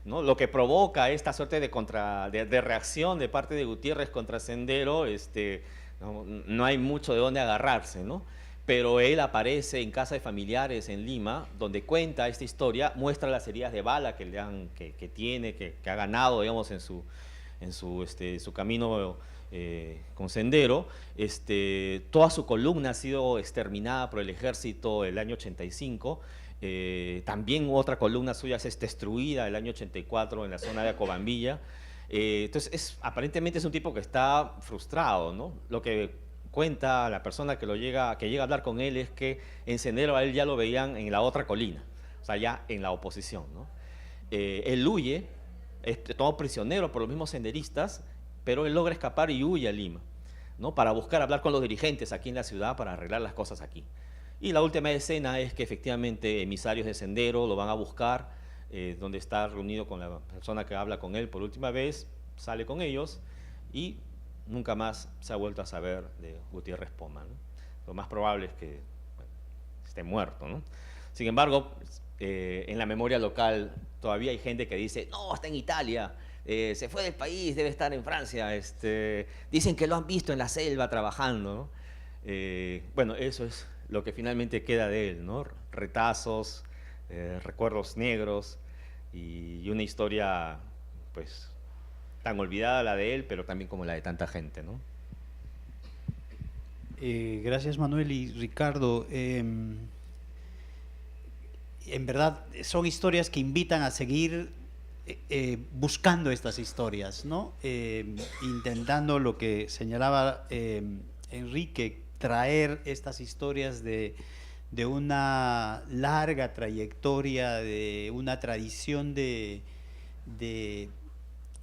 ¿no? Lo que provoca esta suerte de reacción de parte de Gutiérrez contra Sendero, no hay mucho de dónde agarrarse, ¿no? pero él aparece en casa de familiares en Lima, donde cuenta esta historia, muestra las heridas de bala que tiene, que ha ganado, digamos, en su camino con Sendero. Toda su columna ha sido exterminada por el ejército el año 85. También otra columna suya es destruida el año 84 en la zona de Acobambilla. Entonces, aparentemente es un tipo que está frustrado, ¿no? Lo que cuenta la persona que llega a hablar con él es que en Sendero a él ya lo veían en la otra colina, o sea, ya en la oposición, ¿no? Él huye, es tomado prisionero por los mismos senderistas, pero él logra escapar y huye a Lima, ¿no? Para buscar hablar con los dirigentes aquí en la ciudad para arreglar las cosas aquí. Y la última escena es que efectivamente emisarios de Sendero lo van a buscar, donde está reunido con la persona que habla con él por última vez, sale con ellos y nunca más se ha vuelto a saber de Gutiérrez Poma, ¿no? Lo más probable es que esté muerto, ¿no? Sin embargo, en la memoria local todavía hay gente que dice, no, está en Italia, se fue del país, debe estar en Francia, dicen que lo han visto en la selva trabajando, ¿no? Bueno, eso es lo que finalmente queda de él, ¿no? Retazos, recuerdos negros y una historia, pues, tan olvidada la de él, pero también como la de tanta gente, ¿no? Gracias, Manuel y Ricardo. En verdad, son historias que invitan a seguir buscando estas historias, ¿no? Intentando lo que señalaba Enrique, traer estas historias de una larga trayectoria, de una tradición de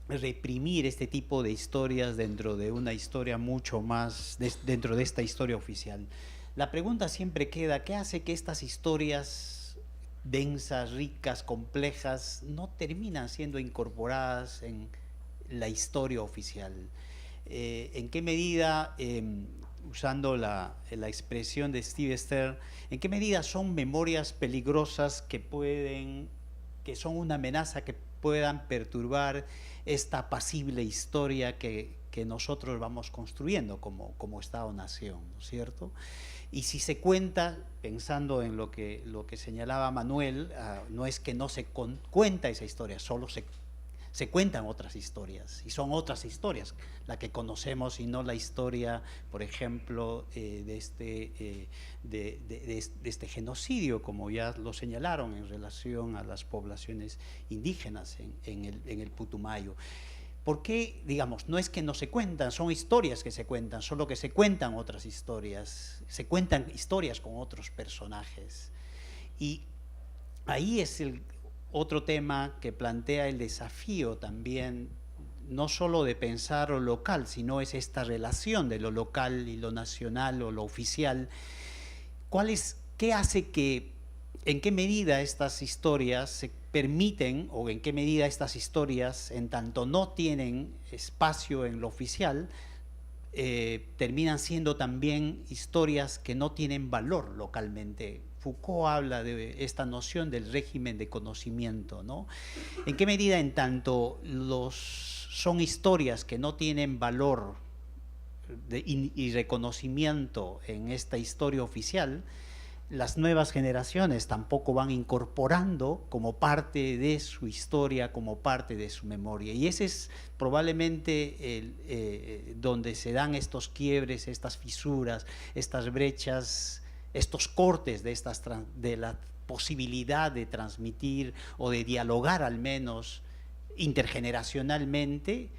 reprimir este tipo de historias dentro de una historia mucho más, dentro de esta historia oficial. La pregunta siempre queda, ¿qué hace que estas historias densas, ricas, complejas, no terminan siendo incorporadas en la historia oficial? ¿En qué medida, usando la expresión de Steve Stern, en qué medida son memorias peligrosas que son una amenaza, que puedan perturbar esta apacible historia que nosotros vamos construyendo como Estado-Nación, ¿no es cierto? Y si se cuenta, pensando en lo que señalaba Manuel, no es que no se cuenta esa historia, solo se cuentan otras historias, y son otras historias la que conocemos y no la historia, por ejemplo, de este genocidio, como ya lo señalaron en relación a las poblaciones indígenas en el Putumayo. ¿Por qué, digamos, no es que no se cuentan, son historias que se cuentan, solo que se cuentan otras historias, se cuentan historias con otros personajes? Y ahí es otro tema que plantea el desafío también, no solo de pensar lo local, sino es esta relación de lo local y lo nacional o lo oficial. ¿Qué hace en qué medida estas historias se permiten, o en qué medida estas historias, en tanto no tienen espacio en lo oficial, terminan siendo también historias que no tienen valor localmente? Foucault habla de esta noción del régimen de conocimiento, ¿no? ¿En qué medida, en tanto son historias que no tienen valor y reconocimiento en esta historia oficial, las nuevas generaciones tampoco van incorporando como parte de su historia, como parte de su memoria? Y ese es probablemente donde se dan estos quiebres, estas fisuras, estas brechas, estos cortes de la posibilidad de transmitir o de dialogar, al menos intergeneracionalmente,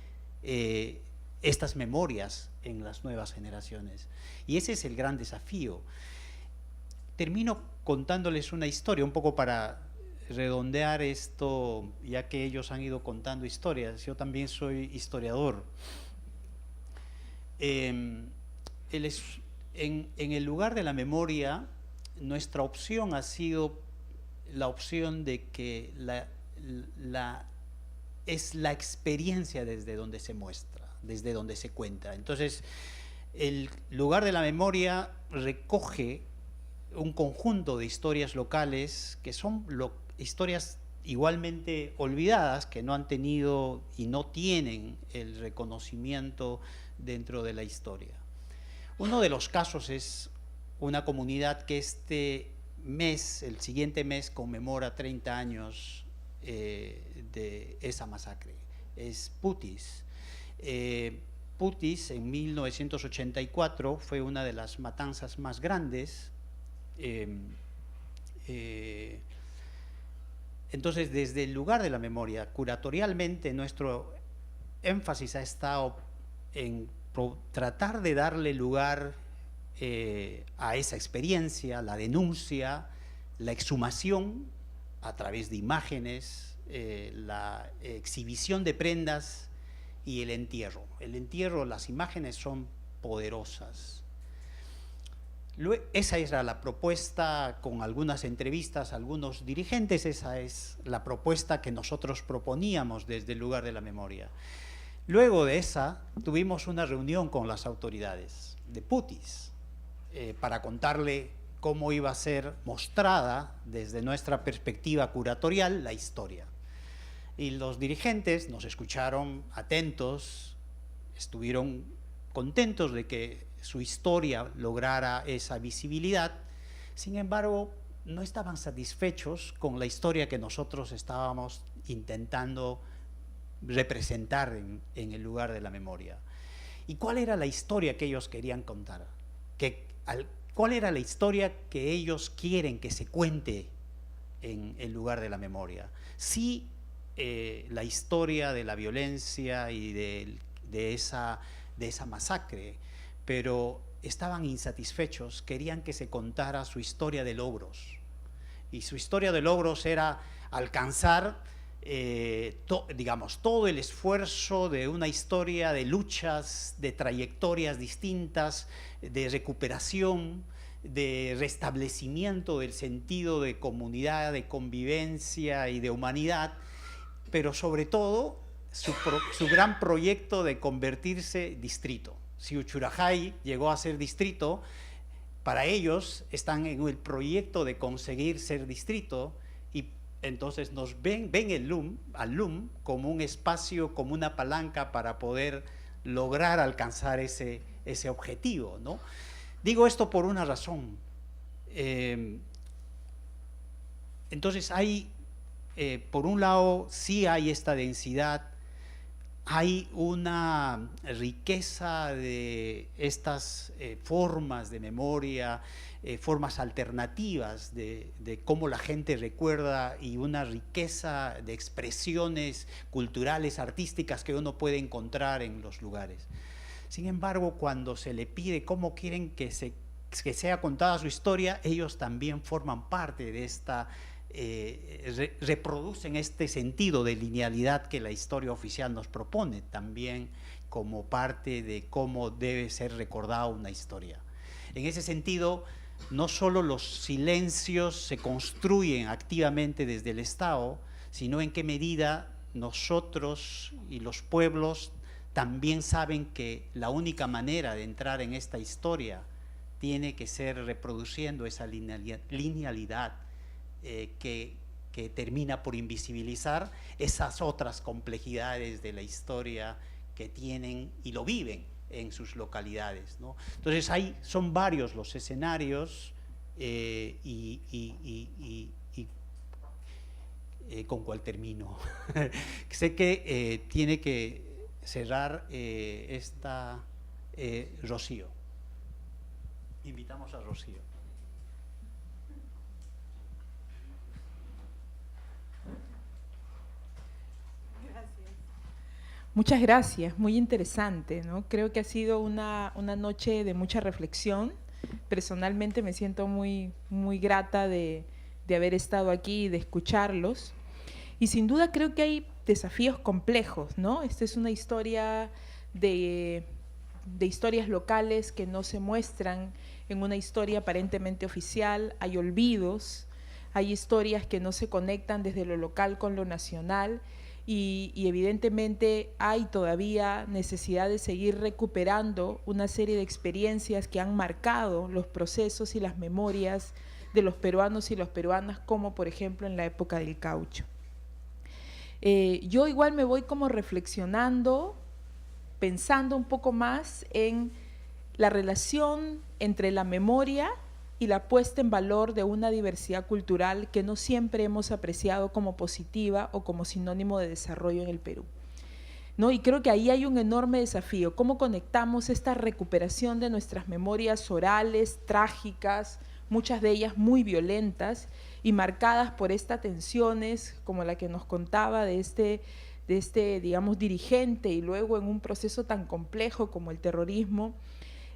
estas memorias en las nuevas generaciones. Y ese es el gran desafío. Termino contándoles una historia, un poco para redondear esto, ya que ellos han ido contando historias. Yo también soy historiador. En el lugar de la memoria, nuestra opción ha sido la opción de que es la experiencia desde donde se muestra, desde donde se cuenta. Entonces, el lugar de la memoria recoge un conjunto de historias locales que son historias igualmente olvidadas, que no han tenido y no tienen el reconocimiento dentro de la historia. Uno de los casos es una comunidad que este mes, el siguiente mes, conmemora 30 años de esa masacre. Es Putis. Putis en 1984 fue una de las matanzas más grandes. Entonces, desde el lugar de la memoria, curatorialmente, nuestro énfasis ha estado en tratar de darle lugar a esa experiencia, la denuncia, la exhumación a través de imágenes, la exhibición de prendas y el entierro. El entierro, las imágenes son poderosas. Esa era la propuesta, con algunas entrevistas a algunos dirigentes, esa es la propuesta que nosotros proponíamos desde el lugar de la memoria. Luego de esa, tuvimos una reunión con las autoridades de Putis para contarle cómo iba a ser mostrada desde nuestra perspectiva curatorial la historia. Y los dirigentes nos escucharon atentos, estuvieron contentos de que su historia lograra esa visibilidad. Sin embargo, no estaban satisfechos con la historia que nosotros estábamos intentando representar en el lugar de la memoria. ¿Y cuál era la historia que ellos querían contar? ¿Cuál era la historia que ellos quieren que se cuente en el lugar de la memoria? Sí, la historia de la violencia y de esa masacre, pero estaban insatisfechos, querían que se contara su historia de logros. Y su historia de logros era alcanzar, digamos, todo el esfuerzo de una historia de luchas, de trayectorias distintas, de recuperación, de restablecimiento del sentido de comunidad, de convivencia y de humanidad, pero sobre todo su gran proyecto de convertirse distrito. Si Uchurajay llegó a ser distrito, para ellos están en el proyecto de conseguir ser distrito, y entonces nos ven al LUM como un espacio, como una palanca para poder lograr alcanzar ese objetivo, ¿no? Digo esto por una razón. Entonces hay, por un lado, sí hay esta densidad, hay una riqueza de estas formas de memoria, formas alternativas de cómo la gente recuerda, y una riqueza de expresiones culturales, artísticas que uno puede encontrar en los lugares. Sin embargo, cuando se le pide cómo quieren que sea contada su historia, ellos también forman parte de esta reproducen este sentido de linealidad que la historia oficial nos propone también como parte de cómo debe ser recordada una historia. En ese sentido, no solo los silencios se construyen activamente desde el Estado, sino en qué medida nosotros y los pueblos también saben que la única manera de entrar en esta historia tiene que ser reproduciendo esa linealidad que termina por invisibilizar esas otras complejidades de la historia que tienen y lo viven en sus localidades, ¿no? Entonces son varios los escenarios ¿con cuál termino? Sé que tiene que cerrar Rocío. Invitamos a Rocío. Muchas gracias, muy interesante, ¿no? Creo que ha sido una noche de mucha reflexión. Personalmente me siento muy grata de haber estado aquí y de escucharlos. Y sin duda creo que hay desafíos complejos, ¿no? Esta es una historia de historias locales que no se muestran en una historia aparentemente oficial. Hay olvidos, hay historias que no se conectan desde lo local con lo nacional. Y evidentemente hay todavía necesidad de seguir recuperando una serie de experiencias que han marcado los procesos y las memorias de los peruanos y las peruanas, como por ejemplo en la época del caucho. Yo igual me voy como reflexionando, pensando un poco más en la relación entre la memoria y la puesta en valor de una diversidad cultural que no siempre hemos apreciado como positiva o como sinónimo de desarrollo en el Perú, ¿no? Y creo que ahí hay un enorme desafío, cómo conectamos esta recuperación de nuestras memorias orales, trágicas, muchas de ellas muy violentas y marcadas por estas tensiones, como la que nos contaba de este, digamos, dirigente, y luego en un proceso tan complejo como el terrorismo,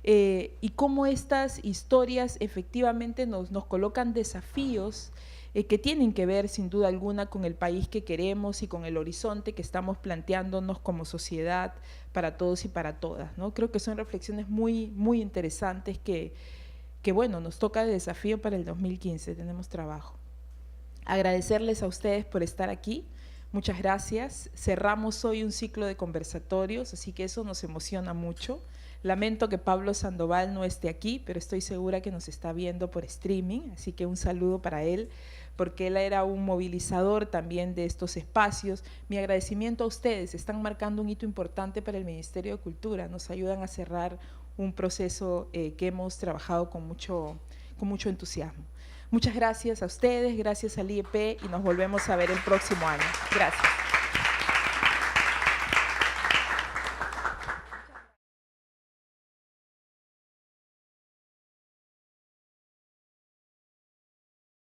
y cómo estas historias efectivamente nos colocan desafíos que tienen que ver sin duda alguna con el país que queremos y con el horizonte que estamos planteándonos como sociedad para todos y para todas, ¿no? Creo que son reflexiones muy, muy interesantes que bueno, nos toca de desafío para el 2015, tenemos trabajo. Agradecerles a ustedes por estar aquí, muchas gracias. Cerramos hoy un ciclo de conversatorios, así que eso nos emociona mucho. Lamento que Pablo Sandoval no esté aquí, pero estoy segura que nos está viendo por streaming, así que un saludo para él, porque él era un movilizador también de estos espacios. Mi agradecimiento a ustedes, están marcando un hito importante para el Ministerio de Cultura, nos ayudan a cerrar un proceso que hemos trabajado con mucho entusiasmo. Muchas gracias a ustedes, gracias al IEP y nos volvemos a ver el próximo año. Gracias.